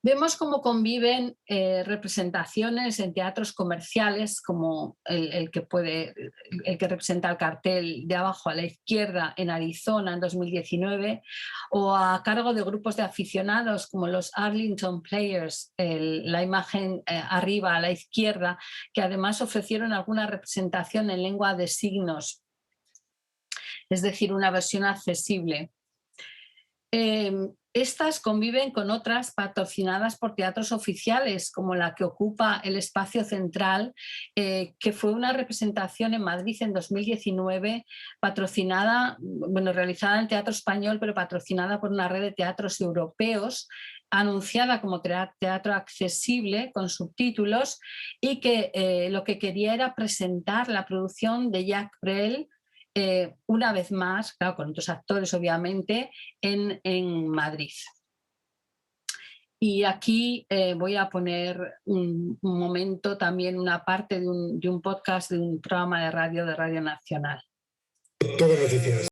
Vemos cómo conviven representaciones en teatros comerciales como el que representa el cartel de abajo a la izquierda en Arizona en 2019 o a cargo de grupos de aficionados como los Arlington Players, la imagen arriba a la izquierda, que además ofrecieron alguna representación en lengua de signos, es decir, una versión accesible. Estas conviven con otras patrocinadas por teatros oficiales, como la que ocupa el espacio central, que fue una representación en Madrid en 2019, realizada en el Teatro Español, pero patrocinada por una red de teatros europeos, anunciada como teatro accesible con subtítulos y que lo que quería era presentar la producción de Jacques Brel, una vez más, claro, con otros actores obviamente, en Madrid. Y aquí voy a poner un momento también, una parte de un podcast de un programa de Radio Nacional. Todo noticias.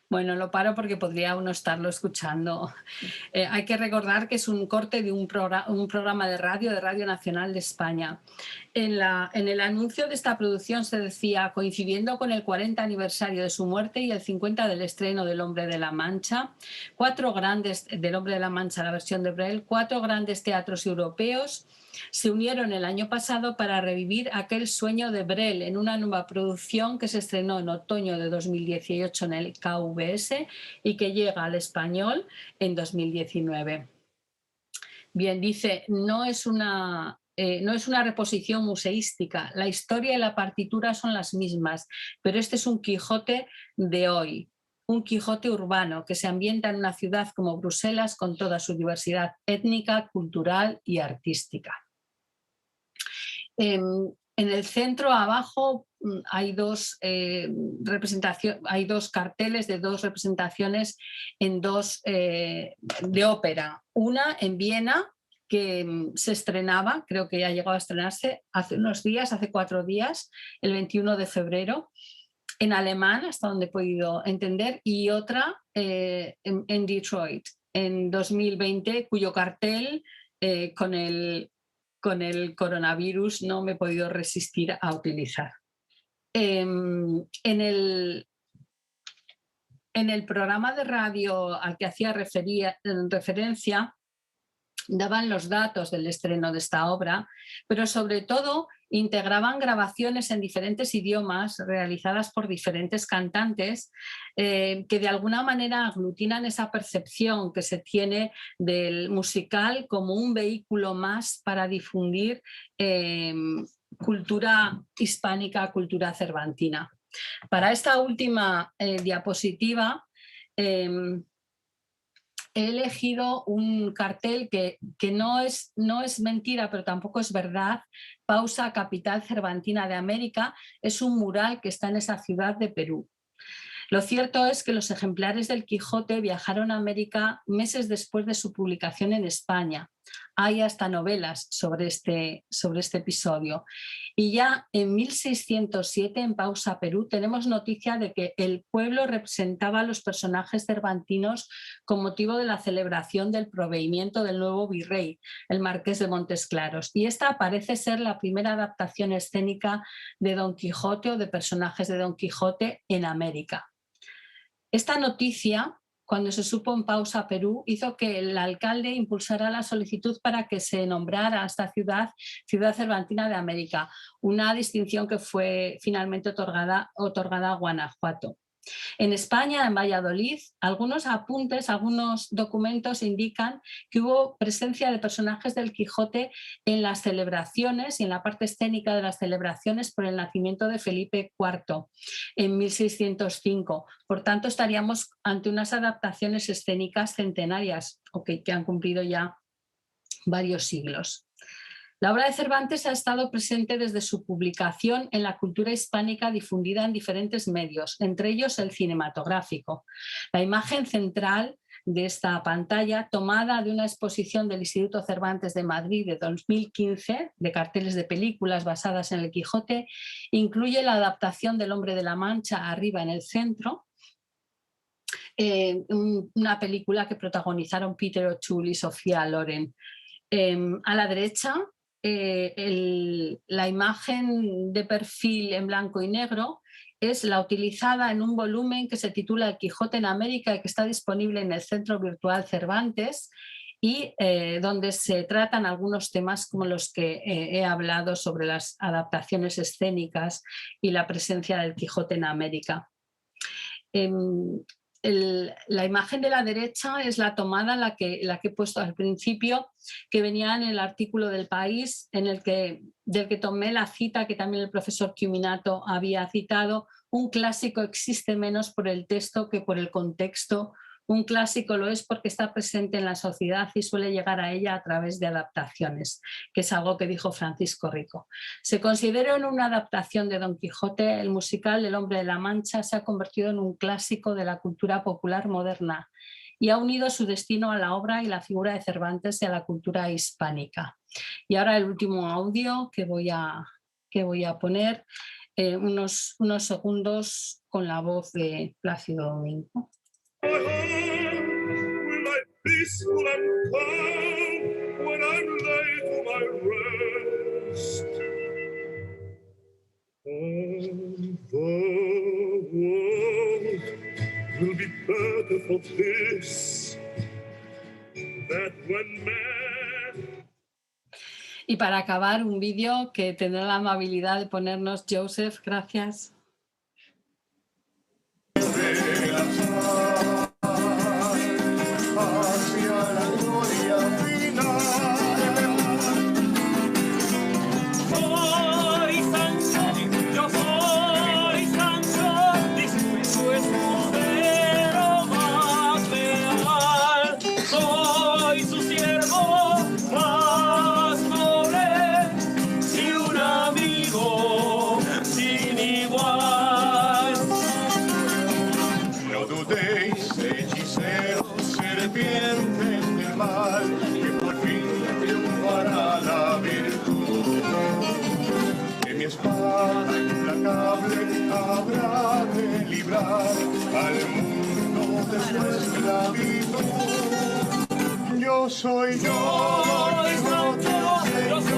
Bueno, lo paro porque podría uno estarlo escuchando. Hay que recordar que es un corte de un programa de Radio Nacional de España. En el anuncio de esta producción se decía, coincidiendo con el 40 aniversario de su muerte y el 50 del estreno del Hombre de la Mancha, del Hombre de la Mancha, la versión de Brel, 4 grandes teatros europeos se unieron el año pasado para revivir aquel sueño de Brel en una nueva producción que se estrenó en otoño de 2018 en el KVS y que llega al español en 2019. Bien, dice, no es una reposición museística, la historia y la partitura son las mismas, pero este es un Quijote de hoy, un Quijote urbano que se ambienta en una ciudad como Bruselas con toda su diversidad étnica, cultural y artística. En el centro abajo hay dos carteles de 2 representaciones de ópera. Una en Viena, que se estrenaba, creo que ya ha llegado a estrenarse hace unos días, hace 4 días, el 21 de febrero, en alemán, hasta donde he podido entender, y otra en Detroit, en 2020, cuyo cartel con el coronavirus no me he podido resistir a utilizar. En el programa de radio al que hacía referencia, daban los datos del estreno de esta obra, pero sobre todo integraban grabaciones en diferentes idiomas realizadas por diferentes cantantes que de alguna manera aglutinan esa percepción que se tiene del musical como un vehículo más para difundir cultura hispánica, cultura cervantina. Para esta última diapositiva he elegido un cartel que no es mentira, pero tampoco es verdad. Pausa, capital cervantina de América, es un mural que está en esa ciudad de Perú. Lo cierto es que los ejemplares del Quijote viajaron a América meses después de su publicación en España, Hay hasta novelas sobre este episodio. Y ya en 1607, en Pausa Perú, tenemos noticia de que el pueblo representaba a los personajes cervantinos con motivo de la celebración del proveimiento del nuevo virrey, el marqués de Montes Claros. Y esta parece ser la primera adaptación escénica de Don Quijote o de personajes de Don Quijote en América. Esta noticia, cuando se supo en Pausa Perú, hizo que el alcalde impulsara la solicitud para que se nombrara a esta ciudad cervantina de América, una distinción que fue finalmente otorgada a Guanajuato. En España, en Valladolid, algunos apuntes, algunos documentos indican que hubo presencia de personajes del Quijote en las celebraciones y en la parte escénica de las celebraciones por el nacimiento de Felipe IV en 1605. Por tanto, estaríamos ante unas adaptaciones escénicas centenarias, que han cumplido ya varios siglos. La obra de Cervantes ha estado presente desde su publicación en la cultura hispánica difundida en diferentes medios, entre ellos el cinematográfico. La imagen central de esta pantalla, tomada de una exposición del Instituto Cervantes de Madrid de 2015, de carteles de películas basadas en el Quijote, incluye la adaptación del Hombre de la Mancha arriba en el centro, una película que protagonizaron Peter O'Toole y Sofía Loren. A la derecha, la imagen de perfil en blanco y negro es la utilizada en un volumen que se titula El Quijote en América y que está disponible en el Centro Virtual Cervantes y donde se tratan algunos temas como los que he hablado sobre las adaptaciones escénicas y la presencia del Quijote en América. La imagen de la derecha es la tomada, la que he puesto al principio, que venía en el artículo del País, del que tomé la cita que también el profesor Chiuminato había citado. Un clásico existe menos por el texto que por el contexto. Un clásico lo es porque está presente en la sociedad y suele llegar a ella a través de adaptaciones, que es algo que dijo Francisco Rico. Se consideró en una adaptación de Don Quijote, el musical El Hombre de la Mancha se ha convertido en un clásico de la cultura popular moderna y ha unido su destino a la obra y la figura de Cervantes y a la cultura hispánica. Y ahora el último audio que voy a poner, unos segundos con la voz de Plácido Domingo. Will I peaceful and calm when I'm laid to my rest? The world will be better for this, that when man... Y para acabar, un vídeo que tendrá la amabilidad de ponernos Joseph, gracias. Habrá de librar al mundo de su esclavitud. Yo soy Sancho, yo soy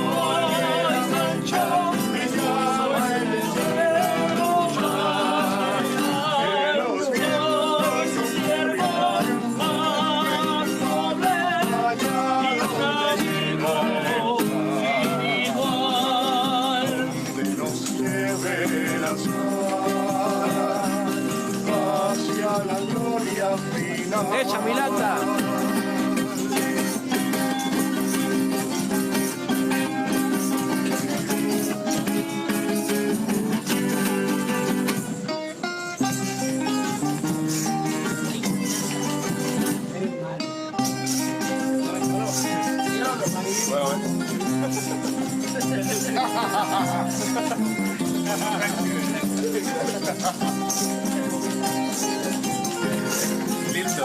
Sancho, me llama el cielo que los vientos su siervo más noble y un amigo sin igual. De nos lleve las la gloria final. ¡Echa, Milata! Lindo,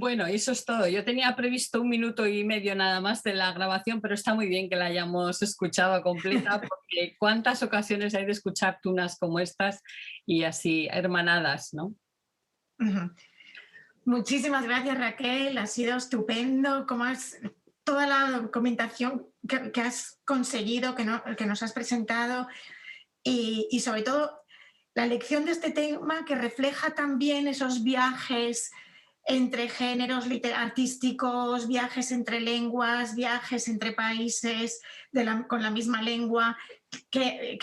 Bueno, eso es todo. Yo tenía previsto 1 minuto y medio nada más de la grabación, pero está muy bien que la hayamos escuchado completa, porque cuántas ocasiones hay de escuchar tunas como estas y así hermanadas, ¿no? Ujú. Muchísimas gracias, Raquel. Ha sido estupendo. Toda la documentación que has conseguido, que nos has presentado y sobre todo la elección de este tema que refleja también esos viajes entre géneros artísticos, viajes entre lenguas, viajes entre países con la misma lengua que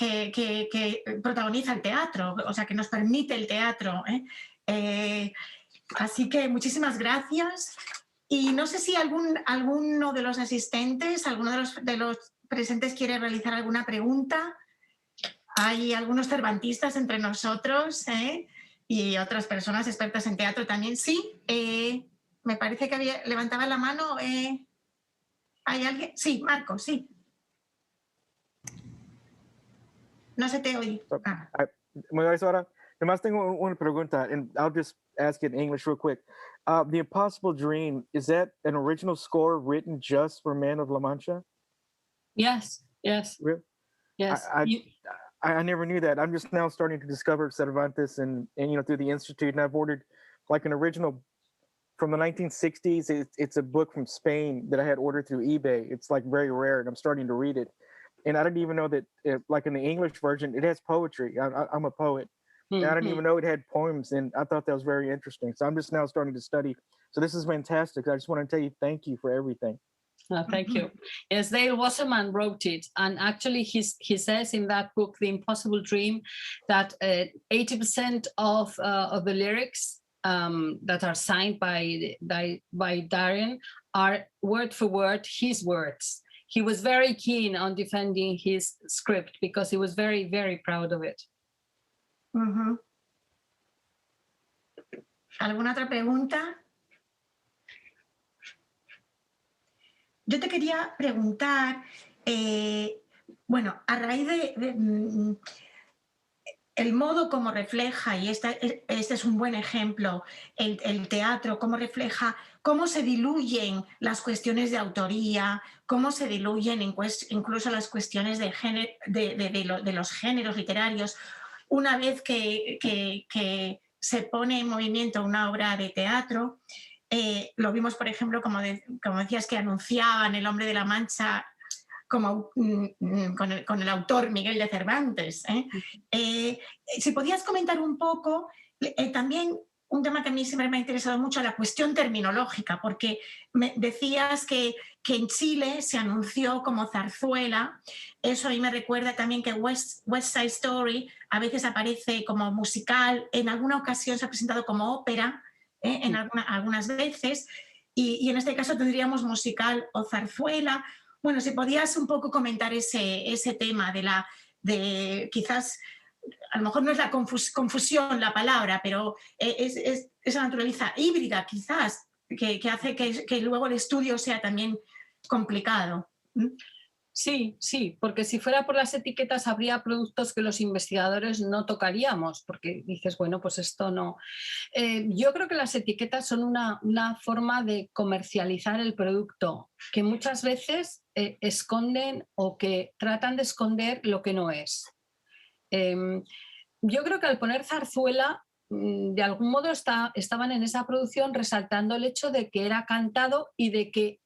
protagoniza el teatro, o sea, que nos permite el teatro. Así que muchísimas gracias. Y no sé si alguno de los asistentes, alguno de los presentes quiere realizar alguna pregunta. Hay algunos cervantistas entre nosotros, y otras personas expertas en teatro también. Sí, me parece que levantaba la mano. ¿Hay alguien? Sí, Marco, sí. No se te oye. ¿Me oís ahora? Además tengo una pregunta, and I'll just ask it in English real quick. The Impossible Dream, is that an original score written just for Man of La Mancha? Yes, yes. Really? Yes. I never knew that. I'm just now starting to discover Cervantes and through the Institute, and I've ordered like an original from the 1960s. It's a book from Spain that I had ordered through eBay. It's like very rare, and I'm starting to read it. And I didn't even know that, like in the English version, it has poetry. I'm a poet. And I didn't even know it had poems, and I thought that was very interesting. So I'm just now starting to study. So this is fantastic. I just want to tell you thank you for everything. Thank you. Yes, Dale Wasserman wrote it, and actually he says in that book, The Impossible Dream, that 80% of the lyrics that are signed by Darian are word for word his words. He was very keen on defending his script because he was very, very proud of it. Uh-huh. ¿Alguna otra pregunta? Yo te quería preguntar, bueno, a raíz de el modo como refleja, y este es un buen ejemplo, el teatro, cómo refleja, cómo se diluyen las cuestiones de autoría, cómo se diluyen incluso las cuestiones de los géneros literarios, una vez que se pone en movimiento una obra de teatro. Lo vimos, por ejemplo, como decías, que anunciaban El Hombre de la Mancha con el autor Miguel de Cervantes. Si podías comentar un poco, también un tema que a mí siempre me ha interesado mucho, la cuestión terminológica, porque me decías que en Chile se anunció como zarzuela. Eso a mí me recuerda también que West Side Story a veces aparece como musical, en alguna ocasión se ha presentado como ópera, en algunas veces, y en este caso tendríamos musical o zarzuela. Bueno, si podías un poco comentar ese tema de quizás, a lo mejor no es la confusión la palabra, pero es esa naturaleza híbrida quizás que hace que luego el estudio sea también complicado. Sí, porque si fuera por las etiquetas habría productos que los investigadores no tocaríamos, porque dices, bueno, pues esto no. Yo creo que las etiquetas son una forma de comercializar el producto, que muchas veces esconden o que tratan de esconder lo que no es. Yo creo que al poner zarzuela, de algún modo estaban en esa producción resaltando el hecho de que era cantado y de que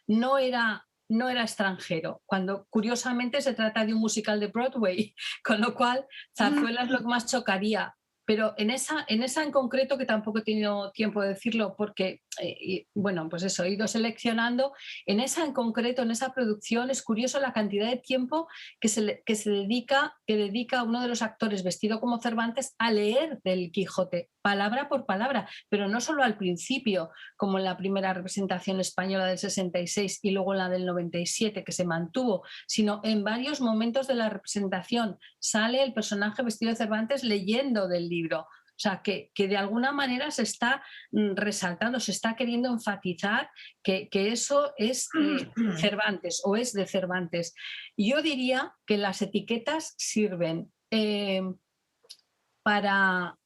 no era extranjero, cuando curiosamente se trata de un musical de Broadway, con lo cual zarzuela es lo que más chocaría. Pero en esa en concreto, que tampoco he tenido tiempo de decirlo porque, bueno, pues eso, he ido seleccionando, en esa en concreto, en esa producción, es curioso la cantidad de tiempo que dedica uno de los actores vestido como Cervantes a leer del Quijote, palabra por palabra, pero no solo al principio, como en la primera representación española del 66 y luego en la del 97, que se mantuvo, sino en varios momentos de la representación sale el personaje vestido de Cervantes leyendo del libro. O sea, que de alguna manera se está resaltando, se está queriendo enfatizar que eso es Cervantes o es de Cervantes. Yo diría que las etiquetas sirven para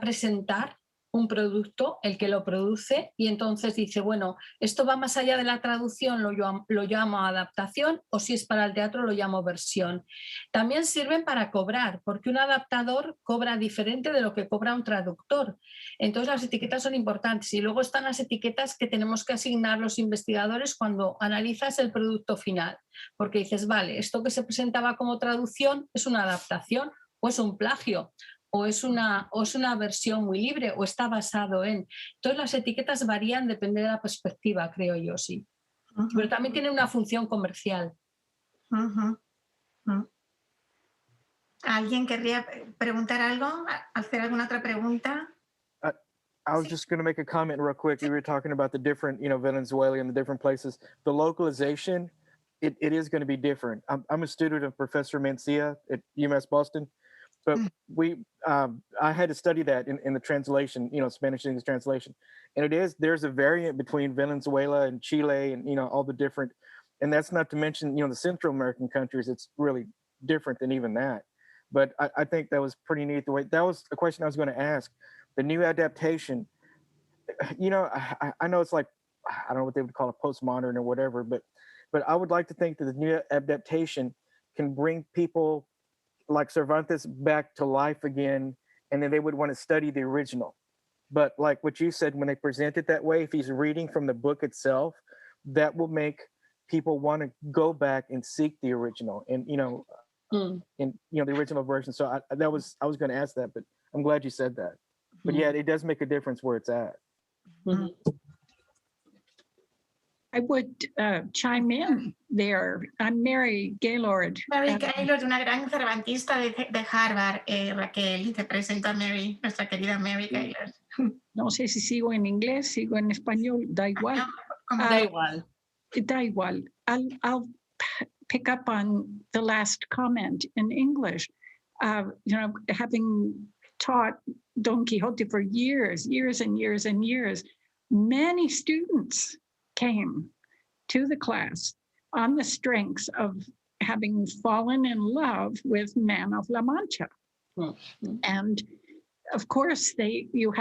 presentar un producto, el que lo produce, y entonces dice, bueno, esto va más allá de la traducción, lo llamo adaptación, o si es para el teatro lo llamo versión. También sirven para cobrar, porque un adaptador cobra diferente de lo que cobra un traductor. Entonces las etiquetas son importantes, y luego están las etiquetas que tenemos que asignar los investigadores cuando analizas el producto final, porque dices, vale, esto que se presentaba como traducción es una adaptación o es un plagio, o es una versión muy libre, o está basado en. Entonces las etiquetas varían, depende de la perspectiva, creo yo, sí. Pero también tienen una función comercial. ¿Alguien querría preguntar algo? ¿Hacer alguna otra pregunta? I was just going to make a comment real quick. We were talking about the different, Venezuela and the different places. The localization, it is going to be different. I'm a student of Professor Mencia at UMass Boston, but I had to study that in the translation, Spanish English translation. And there's a variant between Venezuela and Chile and, all the different, and that's not to mention, the Central American countries. It's really different than even that. But I think that was pretty neat. The way that was a question I was going to ask. The new adaptation, I know it's like, I don't know what they would call it, postmodern or whatever, but I would like to think that the new adaptation can bring people like Cervantes back to life again, and then they would want to study the original. But like what you said, when they present it that way, if he's reading from the book itself, that will make people want to go back and seek the original and, the original version. So I was going to ask that, but I'm glad you said that. But yeah, it does make a difference where it's at. I would chime in there. I'm Mary Gaylord. Mary Gaylord, una gran cervantista de Harvard, Raquel. Te presento a Mary, nuestra querida Mary Gaylord. No sé si sigo en inglés, sigo en español, da igual. Da igual. Da igual. I'll pick up on the last comment in English. Having taught Don Quixote for years and years, many students came to the class on the strengths of having fallen in love with Man of La Mancha. And of course, you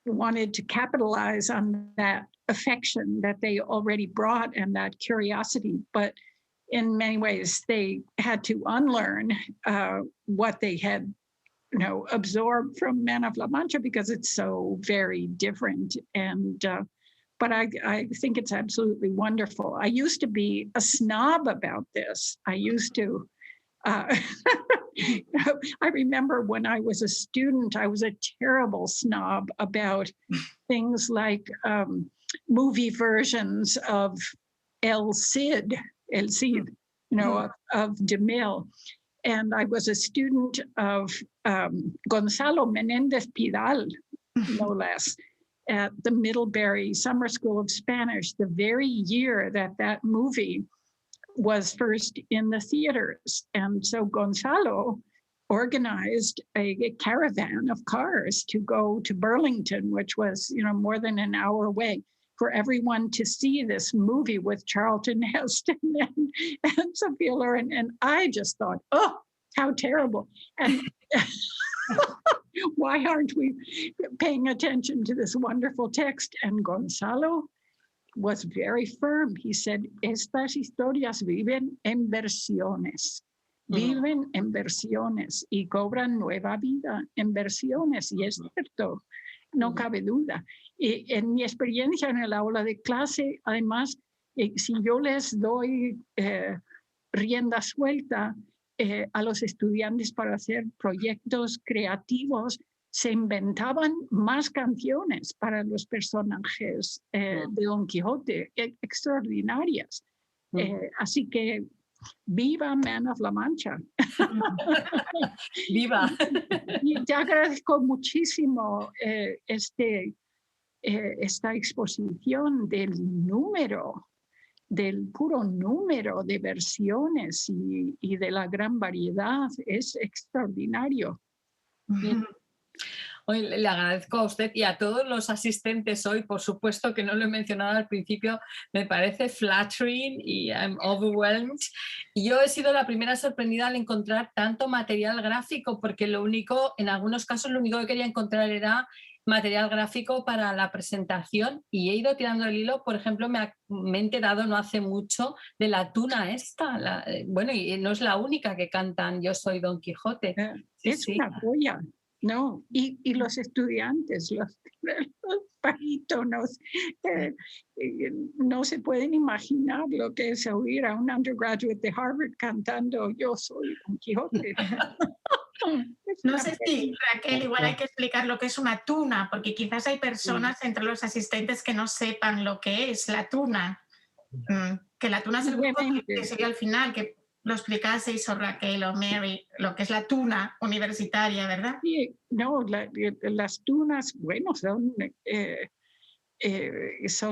wanted to capitalize on that affection that they already brought and that curiosity, but in many ways, they had to unlearn what they had, absorbed from Man of La Mancha because it's so very different. And but I think it's absolutely wonderful. I used to be a snob about this. I used to. I remember when I was a student, I was a terrible snob about things like movie versions of El Cid, of DeMille. And I was a student of Gonzalo Menendez Pidal, no less, at the Middlebury Summer School of Spanish, the very year that movie was first in the theaters. And so Gonzalo organized a caravan of cars to go to Burlington, which was, more than an hour away, for everyone to see this movie with Charlton Heston and Sophia Loren. And I just thought, oh, how terrible. And why aren't we paying attention to this wonderful text? And Gonzalo was very firm. He said, estas historias viven en versiones. Viven en versiones y cobran nueva vida en versiones. Y es cierto, no cabe duda. En mi experiencia en el aula de clase, además, si yo les doy rienda suelta a los estudiantes para hacer proyectos creativos, se inventaban más canciones para los personajes de Don Quijote, extraordinarias. Así que viva Man of La Mancha. Viva. Y te agradezco muchísimo esta exposición del puro número de versiones y de la gran variedad. Es extraordinario. Hoy le agradezco a usted y a todos los asistentes hoy, por supuesto que no lo he mencionado al principio, me parece flattering y I'm overwhelmed. Y yo he sido la primera sorprendida al encontrar tanto material gráfico, porque en algunos casos, lo único que quería encontrar era material gráfico para la presentación y he ido tirando el hilo. Por ejemplo, me he enterado no hace mucho de la tuna esta, bueno, y no es la única que cantan Yo soy Don Quijote. Sí, Es sí. una joya, ¿no? Y los estudiantes, los barítonos, no se pueden imaginar lo que es oír a un undergraduate de Harvard cantando Yo soy Don Quijote. Es No una sé si, Raquel, igual hay que explicar lo que es una tuna, porque quizás hay personas entre los asistentes que no sepan lo que es la tuna. Que la tuna es el grupo que sería al final, que lo explicaseis o Raquel o Mary, lo que es la tuna universitaria, ¿verdad? Sí, no, las tunas, bueno, son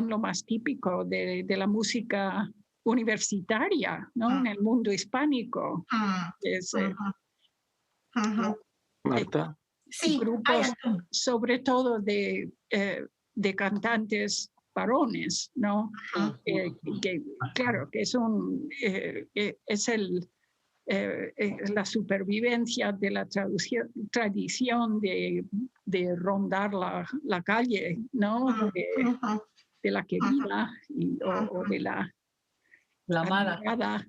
lo más típico de la música universitaria, ¿no? En el mundo hispánico. Es, Marta. Sí, grupos, sobre todo de cantantes varones, ¿no? Que, claro, que son, es la supervivencia de la tradición de rondar la calle, ¿no? De la querida o de la amada.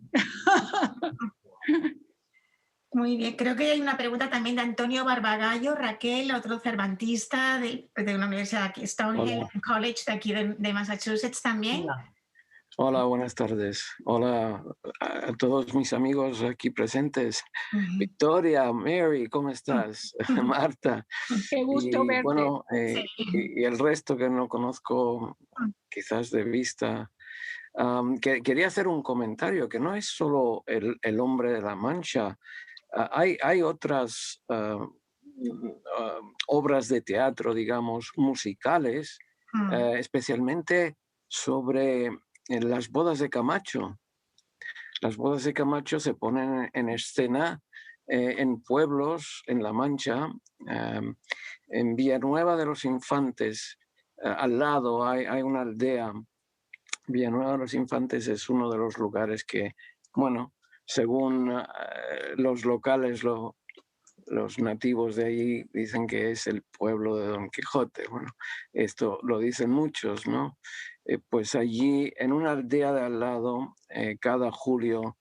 Muy bien, creo que hay una pregunta también de Antonio Barbagallo, Raquel, otro cervantista de una universidad aquí, Stonehill College de aquí de Massachusetts también. Hola, buenas tardes. Hola a todos mis amigos aquí presentes. Victoria, Mary, ¿cómo estás? Marta. Qué gusto verte. Bueno, y el resto que no conozco quizás de vista. Quería hacer un comentario que no es solo el hombre de la Mancha. Hay otras obras de teatro, digamos, musicales, especialmente sobre las bodas de Camacho. Las bodas de Camacho se ponen en escena en pueblos en La Mancha, en Villanueva de los Infantes. Al lado hay una aldea. Villanueva de los Infantes es uno de los lugares que, bueno, según los locales, los nativos de allí dicen que es el pueblo de Don Quijote. Bueno, esto lo dicen muchos, ¿no? Pues allí, en una aldea de al lado, cada julio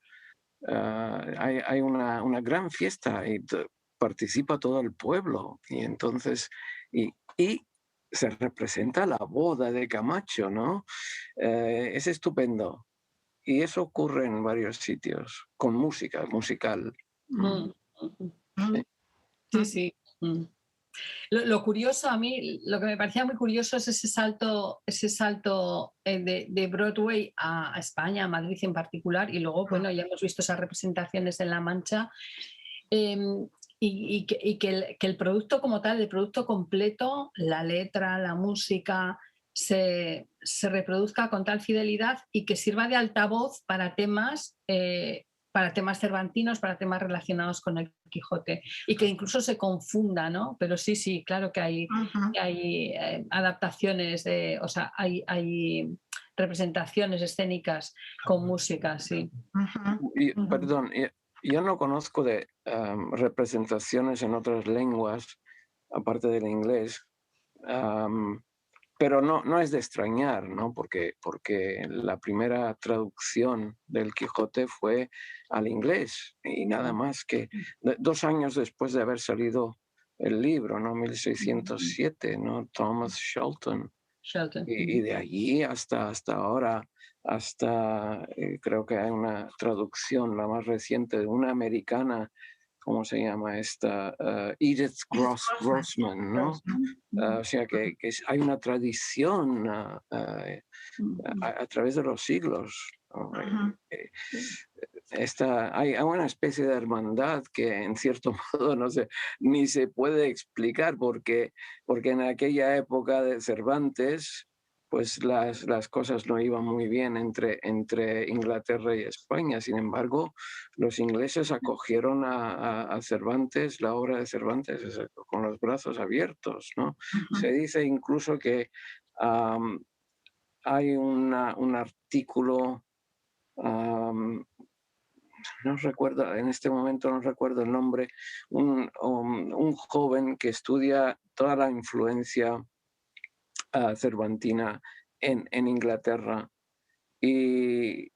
hay una gran fiesta y participa todo el pueblo. Y entonces, y se representa la boda de Camacho, ¿no? Es estupendo. Y eso ocurre en varios sitios, con música, musical. Sí, sí. Lo curioso a mí, lo que me parecía muy curioso es ese salto de Broadway a España, a Madrid en particular, y luego, bueno, ya hemos visto esas representaciones en La Mancha, y que el producto como tal, el producto completo, la letra, la música, se reproduzca con tal fidelidad y que sirva de altavoz para temas cervantinos, para temas relacionados con el Quijote, y que incluso se confunda, ¿no? Pero sí, claro que hay adaptaciones, o sea, hay representaciones escénicas con música, sí. Perdón, yo no conozco de representaciones en otras lenguas, aparte del inglés, pero no es de extrañar, ¿no? Porque la primera traducción del Quijote fue al inglés y nada más que 2 años después de haber salido el libro, ¿no? 1607, ¿no? Thomas Shelton. Y de allí hasta ahora, creo que hay una traducción, la más reciente, de una americana, ¿cómo se llama esta? Edith Grossman, ¿no? O sea que hay una tradición a través de los siglos. Hay una especie de hermandad que en cierto modo ni se puede explicar porque en aquella época de Cervantes pues las cosas no iban muy bien entre Inglaterra y España. Sin embargo, los ingleses acogieron a Cervantes, la obra de Cervantes, con los brazos abiertos, ¿no? Se dice incluso que hay un artículo, no recuerdo, en este momento no recuerdo el nombre, un joven que estudia toda la influencia cervantina en Inglaterra, y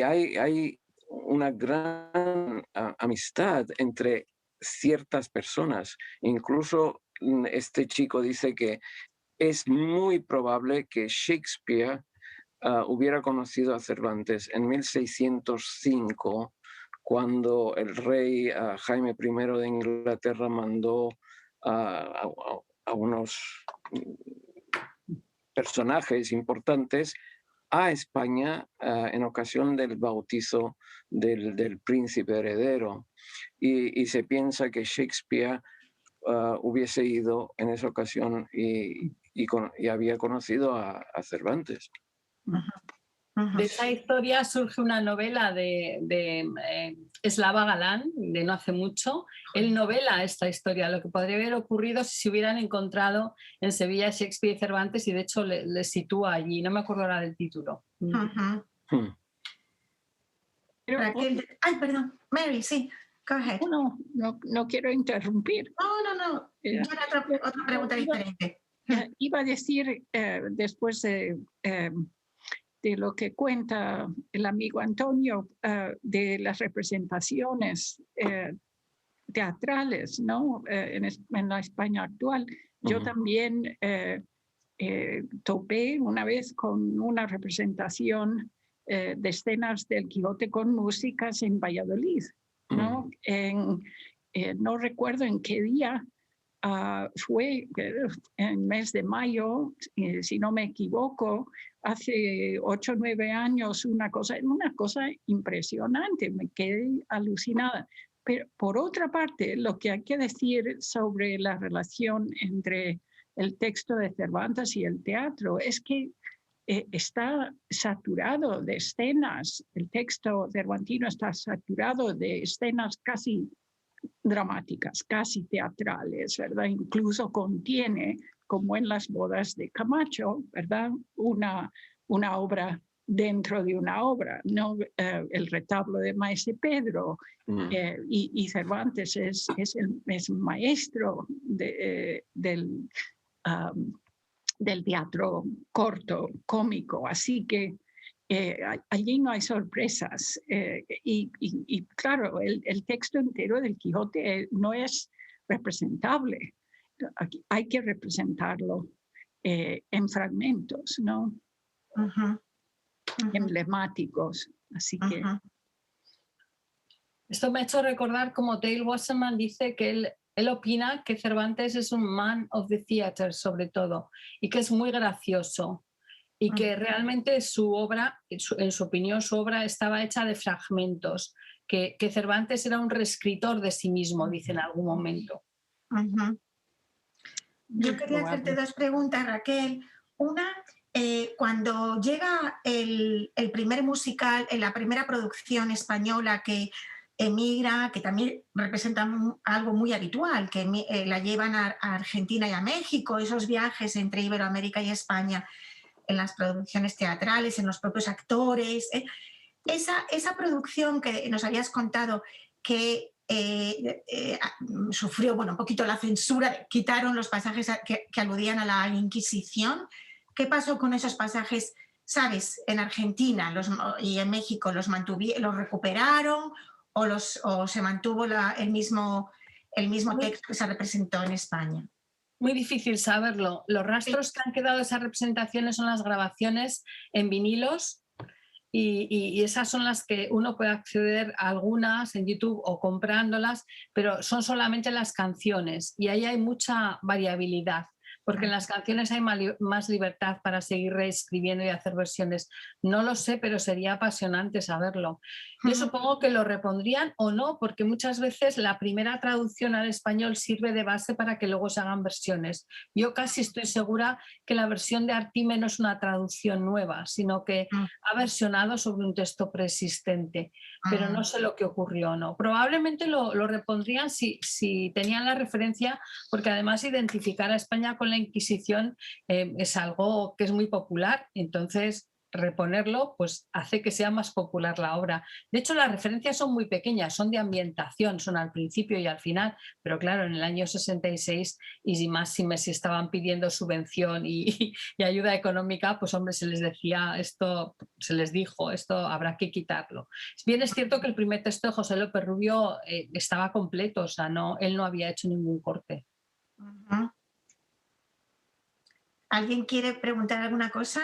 hay una gran amistad entre ciertas personas. Incluso este chico dice que es muy probable que Shakespeare hubiera conocido a Cervantes en 1605, cuando el rey Jaime I de Inglaterra mandó a unos personajes importantes a España en ocasión del bautizo del príncipe heredero. Y se piensa que Shakespeare hubiese ido en esa ocasión y había conocido a Cervantes. De esa historia surge una novela de Slava Galán, de no hace mucho. Él novela esta historia, lo que podría haber ocurrido si se hubieran encontrado en Sevilla Shakespeare y Cervantes, y de hecho le sitúa allí. No me acuerdo ahora del título. Raquel, ay, perdón, Mary, sí, go ahead. No quiero interrumpir. No. Yo era otra pregunta diferente. Iba a decir, después de lo que cuenta el amigo Antonio, de las representaciones teatrales, ¿no? En la España actual. Yo también topé una vez con una representación de escenas del Quijote con músicas en Valladolid, ¿no? No recuerdo en qué día, fue en mes de mayo, si no me equivoco, hace 8 o 9 años, una cosa impresionante, me quedé alucinada. Pero por otra parte, lo que hay que decir sobre la relación entre el texto de Cervantes y el teatro es que está saturado de escenas, el texto cervantino está saturado de escenas casi dramáticas, casi teatrales, ¿verdad? Incluso contiene, como en las bodas de Camacho, ¿verdad? Una obra dentro de una obra, ¿no? El retablo de Maese Pedro, y Cervantes es maestro del teatro corto, cómico, así que allí no hay sorpresas. Y claro, el texto entero del Quijote no es representable. Aquí hay que representarlo en fragmentos, ¿no? Emblemáticos. Así que... Esto me ha hecho recordar como Dale Wasserman dice que él opina que Cervantes es un man of the theatre, sobre todo, y que es muy gracioso. Y que realmente su obra, en su opinión, su obra estaba hecha de fragmentos, que Cervantes era un reescritor de sí mismo, dice en algún momento. Yo quería hacerte 2 preguntas, Raquel. Una, cuando llega el primer musical, la primera producción española que emigra, que también representa algo muy habitual, que la llevan a Argentina y a México, esos viajes entre Iberoamérica y España, en las producciones teatrales, en los propios actores. Esa producción que nos habías contado que sufrió un poquito la censura, quitaron los pasajes que aludían a la Inquisición. ¿Qué pasó con esos pasajes, sabes, en Argentina y en México? ¿Los recuperaron o se mantuvo el mismo texto que se representó en España? Muy difícil saberlo. Los rastros que han quedado de esas representaciones son las grabaciones en vinilos, y esas son las que uno puede acceder a algunas en YouTube o comprándolas, pero son solamente las canciones y ahí hay mucha variabilidad. porque en las canciones hay más libertad para seguir reescribiendo y hacer versiones. No lo sé, pero sería apasionante saberlo. Yo supongo que lo repondrían o no, porque muchas veces la primera traducción al español sirve de base para que luego se hagan versiones. Yo casi estoy segura que la versión de Artime no es una traducción nueva, sino que ha versionado sobre un texto preexistente, pero no sé lo que ocurrió o no. Probablemente lo repondrían si tenían la referencia, porque además identificar a España con la Inquisición es algo que es muy popular, entonces reponerlo pues hace que sea más popular la obra. De hecho, las referencias son muy pequeñas, son de ambientación, son al principio y al final, pero claro, en el año 66 y más si estaban pidiendo subvención y ayuda económica, pues hombre, se les decía esto, se les dijo, esto habrá que quitarlo. Bien es cierto que el primer texto de José López Rubio estaba completo, o sea, él no había hecho ningún corte. ¿Alguien quiere preguntar alguna cosa?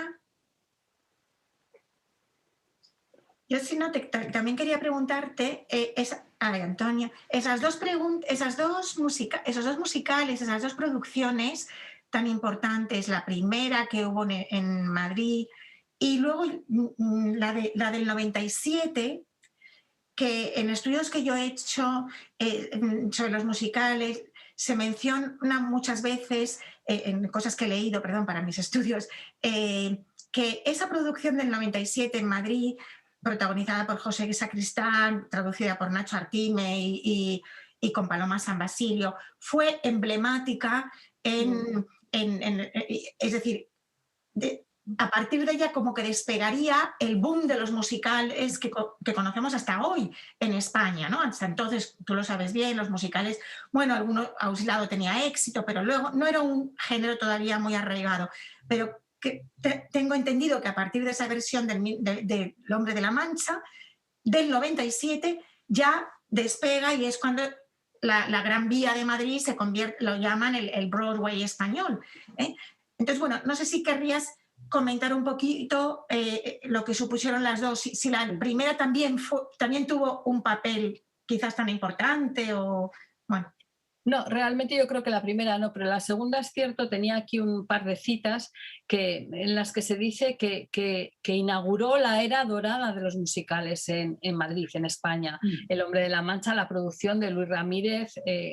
Yo sí, no, también quería preguntarte, Antonia, esos dos musicales, esas dos producciones tan importantes, la primera que hubo en Madrid y luego la del 97, que en estudios que yo he hecho sobre los musicales se menciona muchas veces, en cosas que he leído, perdón, para mis estudios, que esa producción del 97 en Madrid, protagonizada por José Sacristán, traducida por Nacho Artime y con Paloma San Basilio, fue emblemática es decir, a partir de ella como que despegaría el boom de los musicales que conocemos hasta hoy en España, ¿no? Hasta entonces, tú lo sabes bien, los musicales, bueno, alguno aislado tenía éxito, pero luego no era un género todavía muy arraigado. Pero que tengo entendido que a partir de esa versión del Hombre de la Mancha, del 97, ya despega y es cuando la Gran Vía de Madrid se convierte, lo llaman el Broadway español. Entonces, bueno, no sé si querrías comentar un poquito lo que supusieron las dos, si la primera también tuvo un papel quizás tan importante o bueno. No, realmente yo creo que la primera no, pero la segunda es cierto, tenía aquí un par de citas en las que se dice que inauguró la era dorada de los musicales en Madrid, en España. El Hombre de la Mancha, la producción de Luis Ramírez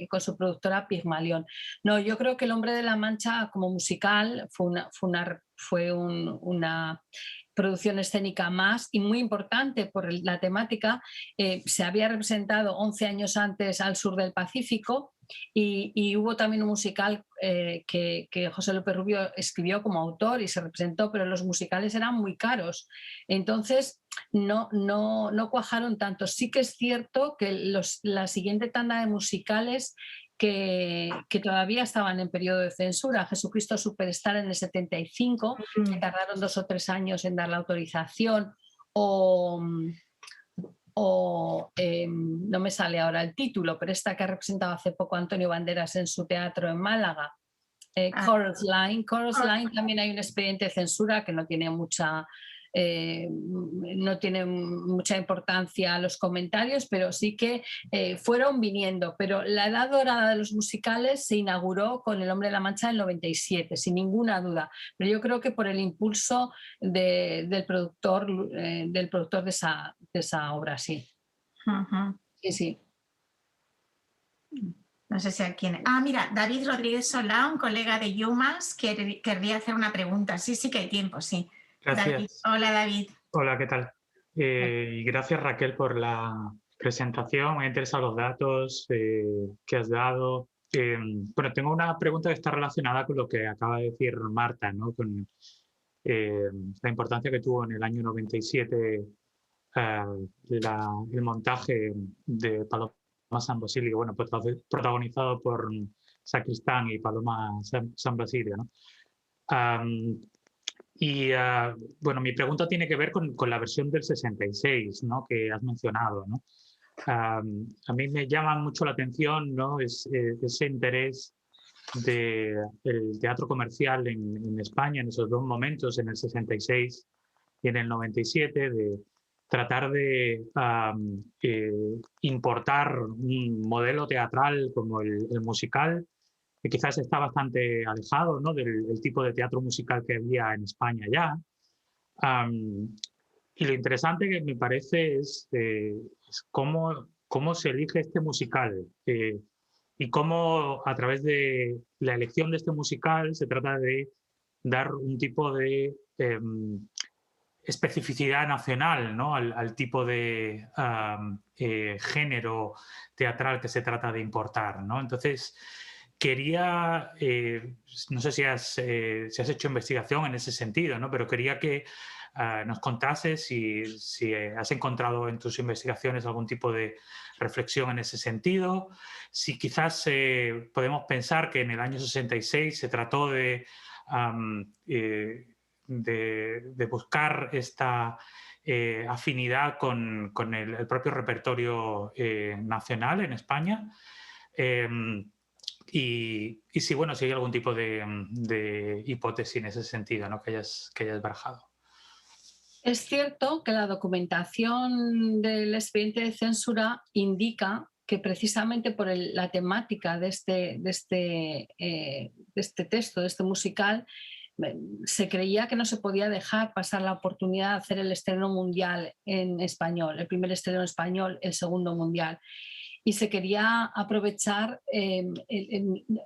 con su productora Pigmalión. No, yo creo que El Hombre de la Mancha como musical fue una producción escénica más y muy importante por la temática. Se había representado 11 años antes al sur del Pacífico. Y hubo también un musical que José López Rubio escribió como autor y se representó, pero los musicales eran muy caros. Entonces no cuajaron tanto. Sí que es cierto que la siguiente tanda de musicales que todavía estaban en periodo de censura, Jesucristo Superstar en el 75, que tardaron 2 o 3 años en dar la autorización, no me sale ahora el título, pero esta que ha representado hace poco Antonio Banderas en su teatro en Málaga, Chorus Line. Chorus Line también hay un expediente de censura que no tiene mucha importancia los comentarios, pero sí que fueron viniendo. Pero la edad dorada de los musicales se inauguró con El Hombre de la Mancha en el 97, sin ninguna duda. Pero yo creo que por el impulso del productor de esa obra, sí. Sí, sí. No sé si a quién. Mira, David Rodríguez Solá, un colega de Yumas, querría hacer una pregunta. Sí que hay tiempo, sí. Gracias. David. Hola, David. Hola, ¿qué tal? Y gracias, Raquel, por la presentación. Me han interesado los datos que has dado. Bueno, tengo una pregunta que está relacionada con lo que acaba de decir Marta, ¿no? Con la importancia que tuvo en el año 97 el montaje de Paloma San Basilio, bueno, pues protagonizado por Sacristán y Paloma San Basilio, ¿no? Bueno, mi pregunta tiene que ver con la versión del 66, ¿no? Que has mencionado, ¿no? A mí me llama mucho la atención, ¿no? Ese interés del teatro comercial en España en esos dos momentos, en el 66 y en el 97, de tratar de importar un modelo teatral como el musical que quizás está bastante alejado, ¿no?, del tipo de teatro musical que había en España ya. Y lo interesante que me parece es cómo se elige este musical y cómo a través de la elección de este musical se trata de dar un tipo de especificidad nacional, ¿no?, al tipo de género teatral que se trata de importar, ¿no? Entonces, quería, no sé si has hecho investigación en ese sentido, ¿no?, pero quería que nos contases si has encontrado en tus investigaciones algún tipo de reflexión en ese sentido, si quizás podemos pensar que en el año 66 se trató de buscar esta afinidad con el propio repertorio nacional en España. Y si, bueno, si hay algún tipo de hipótesis en ese sentido, ¿no?, que hayas barajado. Es cierto que la documentación del expediente de censura indica que precisamente por la temática de este texto, de este musical, se creía que no se podía dejar pasar la oportunidad de hacer el estreno mundial en español, el primer estreno en español, el segundo mundial. Y se quería aprovechar,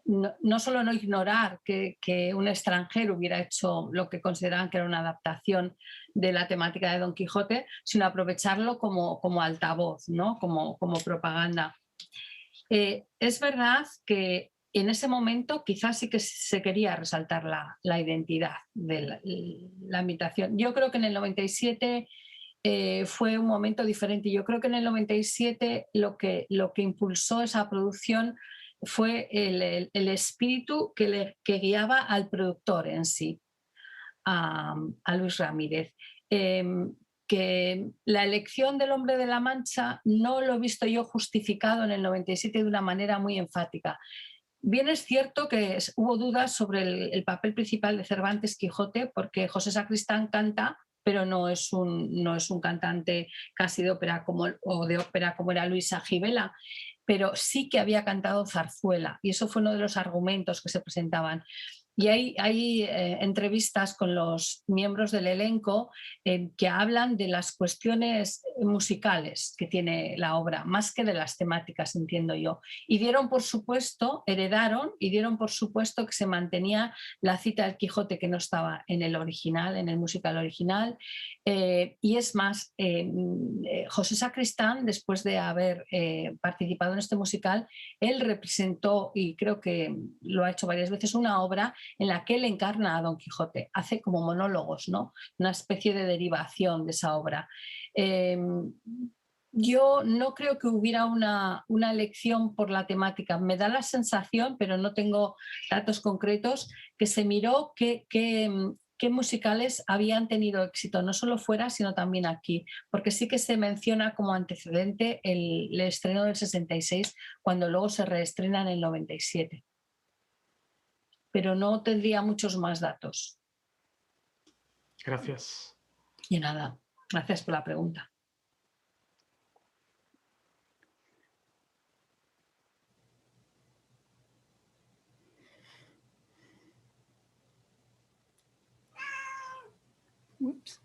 no solo no ignorar que un extranjero hubiera hecho lo que consideraban que era una adaptación de la temática de Don Quijote, sino aprovecharlo como altavoz, ¿no?, como propaganda. Es verdad que en ese momento quizás sí que se quería resaltar la identidad de la imitación. Yo creo que en el 97 fue un momento diferente. Yo creo que en el 97 lo que impulsó esa producción fue el espíritu que guiaba al productor en sí, a Luis Ramírez. Que la elección del Hombre de la Mancha no lo he visto yo justificado en el 97 de una manera muy enfática. Bien es cierto que hubo dudas sobre el papel principal de Cervantes Quijote, porque José Sacristán canta, pero no es un cantante casi de ópera como era Luisa Gibela, pero sí que había cantado zarzuela, y eso fue uno de los argumentos que se presentaban. Y hay entrevistas con los miembros del elenco que hablan de las cuestiones musicales que tiene la obra, más que de las temáticas, entiendo yo. Y heredaron y dieron por supuesto que se mantenía la cita del Quijote, que no estaba en el original, en el musical original. Y es más, José Sacristán, después de haber participado en este musical, él representó, y creo que lo ha hecho varias veces, una obra en la que él encarna a Don Quijote, hace como monólogos, ¿no?, una especie de derivación de esa obra. Yo no creo que hubiera una elección por la temática. Me da la sensación, pero no tengo datos concretos, que se miró qué musicales habían tenido éxito, no solo fuera, sino también aquí, porque sí que se menciona como antecedente el estreno del 66, cuando luego se reestrena en el 97. Pero no tendría muchos más datos. Gracias. Y nada, gracias por la pregunta. Ups.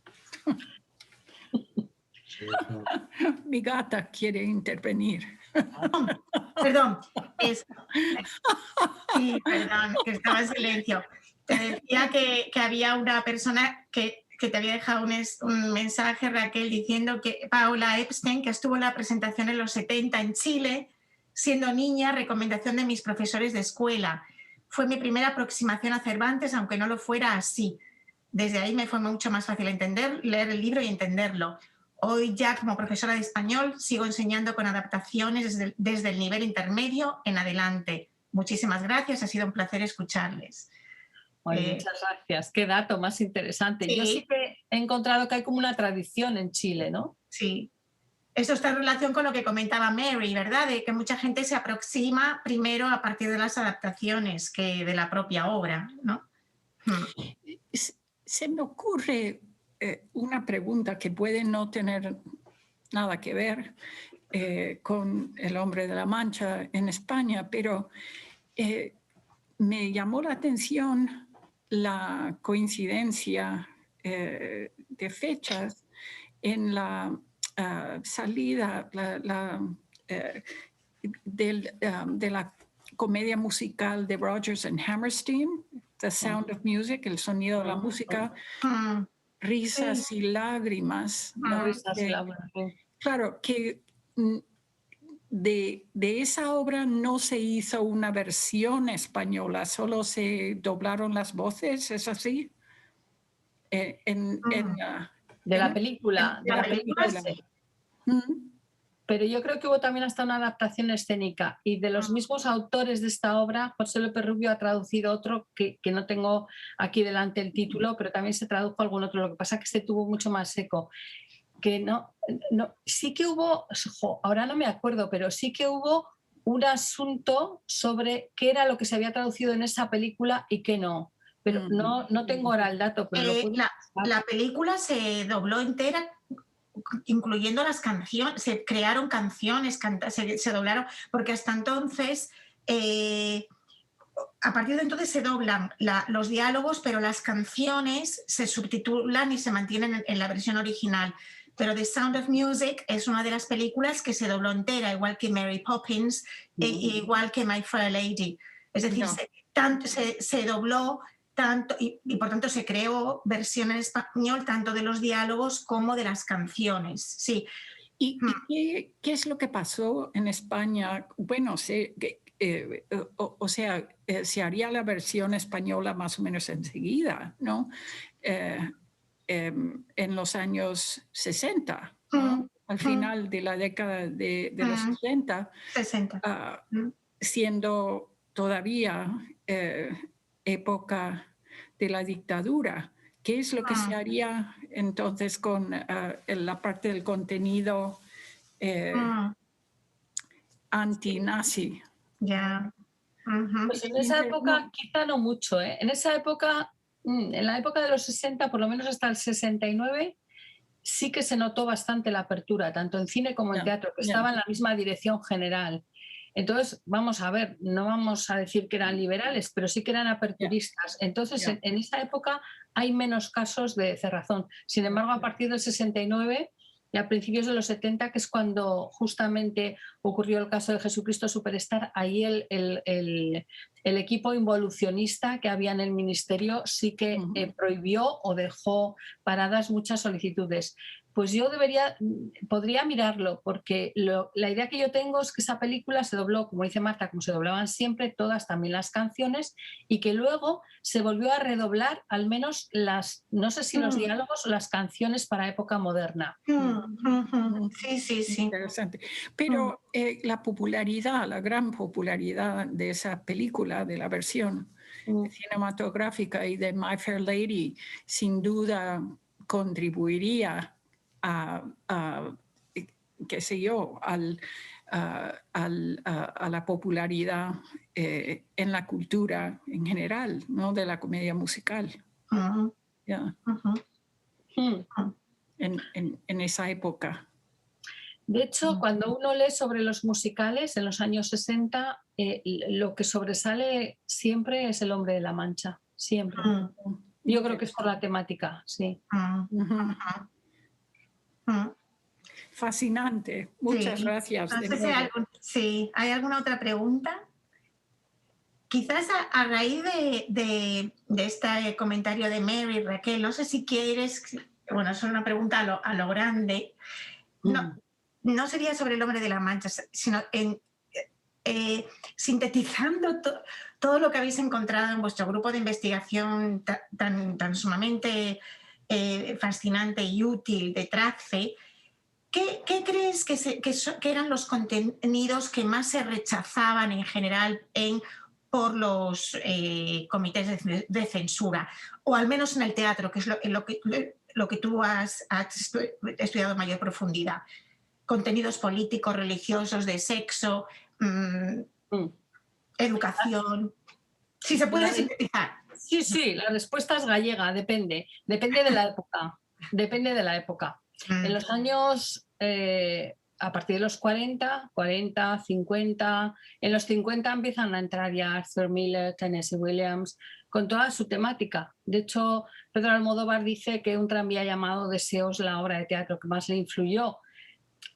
Mi gata quiere intervenir. Perdón. Sí, perdón, que estaba en silencio. Te decía que había una persona que te había dejado un mensaje, Raquel, diciendo que Paula Epstein, que estuvo en la presentación en los 70 en Chile, siendo niña, recomendación de mis profesores de escuela. Fue mi primera aproximación a Cervantes, aunque no lo fuera así. Desde ahí me fue mucho más fácil leer el libro y entenderlo. Hoy ya como profesora de español sigo enseñando con adaptaciones desde el nivel intermedio en adelante. Muchísimas gracias, ha sido un placer escucharles. Muchas gracias, qué dato más interesante. Sí. Yo sí que he encontrado que hay como una tradición en Chile, ¿no? Sí. Esto está en relación con lo que comentaba Mary, ¿verdad? De que mucha gente se aproxima primero a partir de las adaptaciones que de la propia obra, ¿no? Se me ocurre una pregunta que puede no tener nada que ver con El Hombre de la Mancha en España, pero me llamó la atención la coincidencia de fechas en la salida de la comedia musical de Rodgers and Hammerstein, The Sound of Music, el sonido de la música, risas y lágrimas. ¿no? Claro, que de esa obra no se hizo una versión española, solo se doblaron las voces, ¿es así? De la película. Sí. Pero yo creo que hubo también hasta una adaptación escénica y de los mismos autores de esta obra, José López Rubio ha traducido otro que no tengo aquí delante el título, pero también se tradujo algún otro, lo que pasa es que este tuvo mucho más eco. Que no, sí que hubo, ahora no me acuerdo, pero sí que hubo un asunto sobre qué era lo que se había traducido en esa película y qué no. Pero no tengo ahora el dato. Pero la película se dobló entera, incluyendo las canciones, se crearon canciones, se doblaron, porque hasta entonces, a partir de entonces se doblan los diálogos, pero las canciones se subtitulan y se mantienen en la versión original. Pero The Sound of Music es una de las películas que se dobló entera, igual que Mary Poppins, igual que My Fair Lady. Es decir, se dobló tanto y por tanto se creó versión en español tanto de los diálogos como de las canciones. Sí. ¿Y qué es lo que pasó en España? Bueno, se haría la versión española más o menos enseguida, ¿no? En los años 60, ¿no? Al final de la década de los 60, siendo todavía época de la dictadura. ¿Qué es lo que se haría entonces con la parte del contenido antinazi? Ya. Pues en esa época quizá no mucho, ¿eh? En esa época, en la época de los 60, por lo menos hasta el 69, sí que se notó bastante la apertura, tanto en cine como en teatro, que estaba en la misma dirección general. Entonces, vamos a ver, no vamos a decir que eran liberales, pero sí que eran aperturistas. Entonces, en esa época hay menos casos de cerrazón. Sin embargo, a partir del 69 y a principios de los 70, que es cuando justamente ocurrió el caso de Jesucristo Superstar, ahí el equipo involucionista que había en el ministerio sí que prohibió o dejó paradas muchas solicitudes. Pues yo podría mirarlo, porque la idea que yo tengo es que esa película se dobló, como dice Marta, como se doblaban siempre, todas también las canciones, y que luego se volvió a redoblar al menos no sé si los diálogos o las canciones para época moderna. Sí. Interesante. Pero la popularidad, la gran popularidad de esa película, de la versión cinematográfica y de My Fair Lady, sin duda contribuiría qué sé yo, a la popularidad en la cultura en general, ¿no? De la comedia musical. En esa época. De hecho, cuando uno lee sobre los musicales en los años 60, lo que sobresale siempre es El hombre de la Mancha, siempre. Yo creo que es por la temática, sí. Fascinante. Muchas gracias. No sé ¿hay alguna otra pregunta? Quizás a raíz de este comentario de Mary, Raquel, no sé si quieres, bueno, es una pregunta a lo grande, no sería sobre El hombre de la Mancha, sino sintetizando todo lo que habéis encontrado en vuestro grupo de investigación tan sumamente fascinante y útil de Tracce. ¿Qué crees que eran los contenidos que más se rechazaban en general por los comités de censura? O al menos en el teatro, que es lo que tú has estudiado en mayor profundidad. Contenidos políticos, religiosos, de sexo, educación. Si se puede sintetizar. Sí, la respuesta es gallega, depende de la época. En los años a partir de los 40, 50, en los 50 empiezan a entrar ya Arthur Miller, Tennessee Williams, con toda su temática. De hecho, Pedro Almodóvar dice que Un tranvía llamado Deseos, la obra de teatro que más le influyó.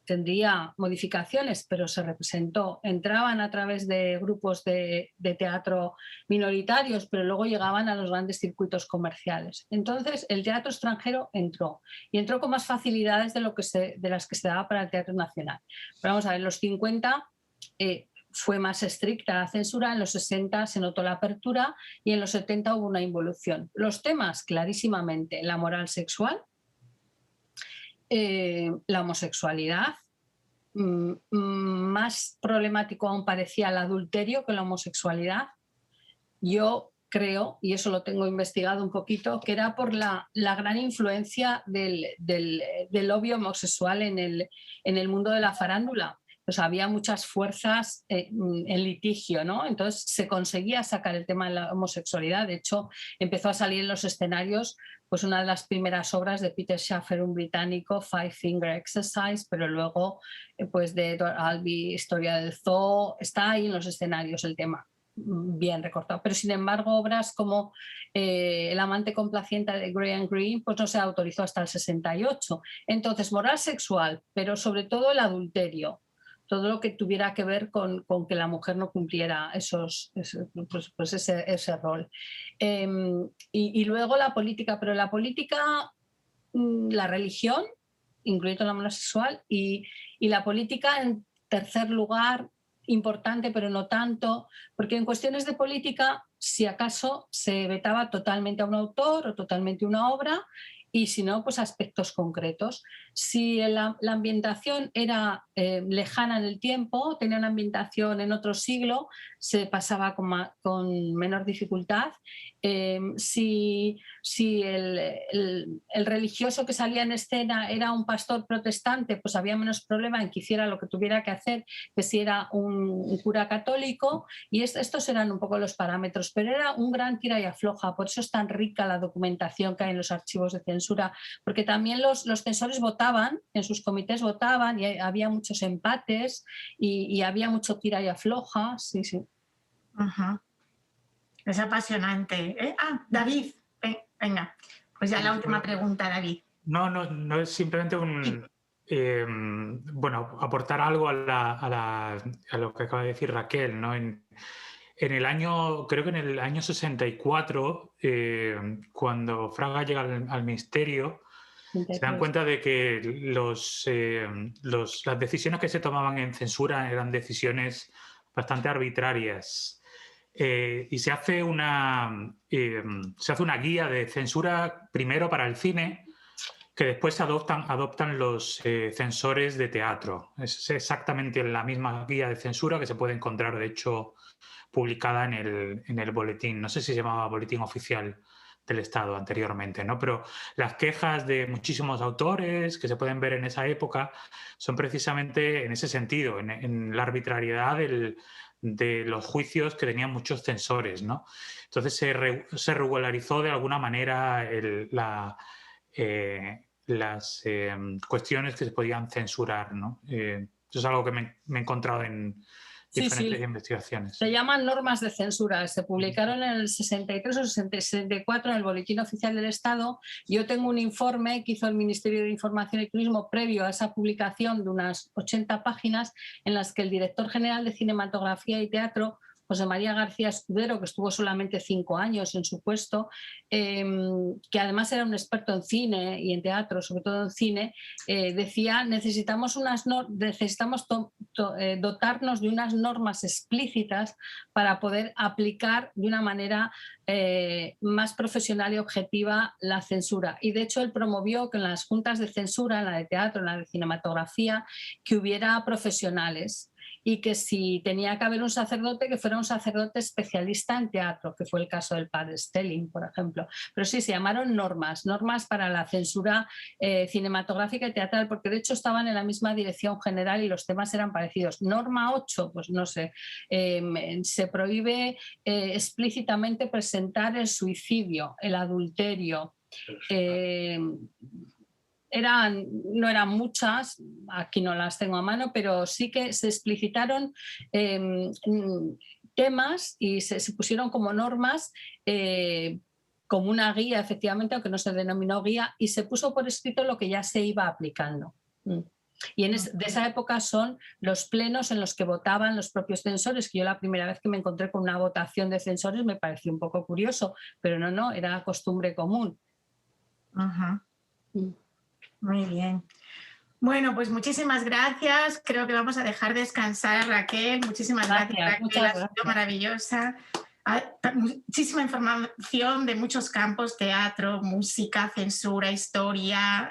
Tendría modificaciones, pero se representó. Entraban a través de grupos de teatro minoritarios, pero luego llegaban a los grandes circuitos comerciales. Entonces, el teatro extranjero entró, y entró con más facilidades de las que se daba para el teatro nacional. Pero vamos a ver, en los 50 fue más estricta la censura, en los 60 se notó la apertura y en los 70 hubo una involución. Los temas, clarísimamente, la moral sexual, la homosexualidad, más problemático aún parecía el adulterio que la homosexualidad. Yo creo, y eso lo tengo investigado un poquito, que era por la gran influencia del lobby homosexual en el mundo de la farándula. Pues había muchas fuerzas en litigio, ¿no? Entonces se conseguía sacar el tema de la homosexualidad. De hecho, empezó a salir en los escenarios pues una de las primeras obras de Peter Shaffer, un británico, Five Finger Exercise, pero luego pues de Edward Albee, Historia del Zoo, está ahí en los escenarios el tema, bien recortado. Pero sin embargo, obras como El amante complaciente de Graham Greene pues no se autorizó hasta el 68. Entonces, moral sexual, pero sobre todo el adulterio, todo lo que tuviera que ver con que la mujer no cumpliera ese rol. Y luego la política, pero la política, la religión, incluido la moral sexual, y la política en tercer lugar, importante pero no tanto, porque en cuestiones de política, si acaso se vetaba totalmente a un autor o totalmente una obra, y si no, pues aspectos concretos. Si la ambientación era lejana en el tiempo, tenía una ambientación en otro siglo, se pasaba con menor dificultad. Si el religioso que salía en escena era un pastor protestante, pues había menos problema en que hiciera lo que tuviera que hacer que si era un cura católico, y estos eran un poco los parámetros, pero era un gran tira y afloja. Por eso es tan rica la documentación que hay en los archivos de censura, porque también los censores votaban, en sus comités votaban, y había muchos empates y había mucho tira y afloja. Sí, sí. Uh-huh. Es apasionante. David, venga, pues ya la última pregunta, David. No es simplemente aportar algo a lo que acaba de decir Raquel, ¿no? Creo que en el año 64, cuando Fraga llega al ministerio, se dan cuenta de que las decisiones que se tomaban en censura eran decisiones bastante arbitrarias. Y se hace una guía de censura primero para el cine, que después adoptan los censores de teatro. Es exactamente la misma guía de censura que se puede encontrar, de hecho, publicada en el boletín. No sé si se llamaba Boletín Oficial del Estado anteriormente, ¿no? Pero las quejas de muchísimos autores que se pueden ver en esa época son precisamente en ese sentido, en la arbitrariedad de los juicios que tenían muchos censores, ¿no? Entonces se regularizó de alguna manera las cuestiones que se podían censurar, ¿no? Eso es algo que me he encontrado en diferentes investigaciones. Se llaman normas de censura, se publicaron en el 63 o 64 en el Boletín Oficial del Estado. Yo tengo un informe que hizo el Ministerio de Información y Turismo previo a esa publicación de unas 80 páginas en las que el director general de Cinematografía y Teatro, José María García Escudero, que estuvo solamente 5 años en su puesto, que además era un experto en cine y en teatro, sobre todo en cine, decía: necesitamos dotarnos de unas normas explícitas para poder aplicar de una manera más profesional y objetiva la censura. Y de hecho él promovió que en las juntas de censura, en la de teatro, en la de cinematografía, que hubiera profesionales, y que si tenía que haber un sacerdote, que fuera un sacerdote especialista en teatro, que fue el caso del padre Stelling, por ejemplo. Pero sí, se llamaron normas para la censura cinematográfica y teatral, porque de hecho estaban en la misma dirección general y los temas eran parecidos. Norma 8, pues no sé, se prohíbe explícitamente presentar el suicidio, el adulterio, no eran muchas, aquí no las tengo a mano, pero sí que se explicitaron temas y se pusieron como normas, como una guía, efectivamente, aunque no se denominó guía, y se puso por escrito lo que ya se iba aplicando. Y de esa época son los plenos en los que votaban los propios censores, que yo la primera vez que me encontré con una votación de censores me pareció un poco curioso, pero no, era costumbre común. Ajá. Muy bien. Bueno, pues muchísimas gracias. Creo que vamos a dejar descansar a Raquel. Muchísimas gracias, Raquel. Muchas Ha sido maravillosa. Muchísima información de muchos campos: teatro, música, censura, historia,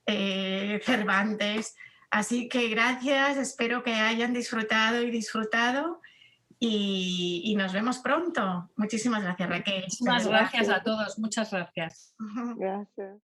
Cervantes. Así que gracias, espero que hayan disfrutado y nos vemos pronto. Muchísimas gracias, Raquel. Muchísimas gracias a todos, muchas gracias. Gracias.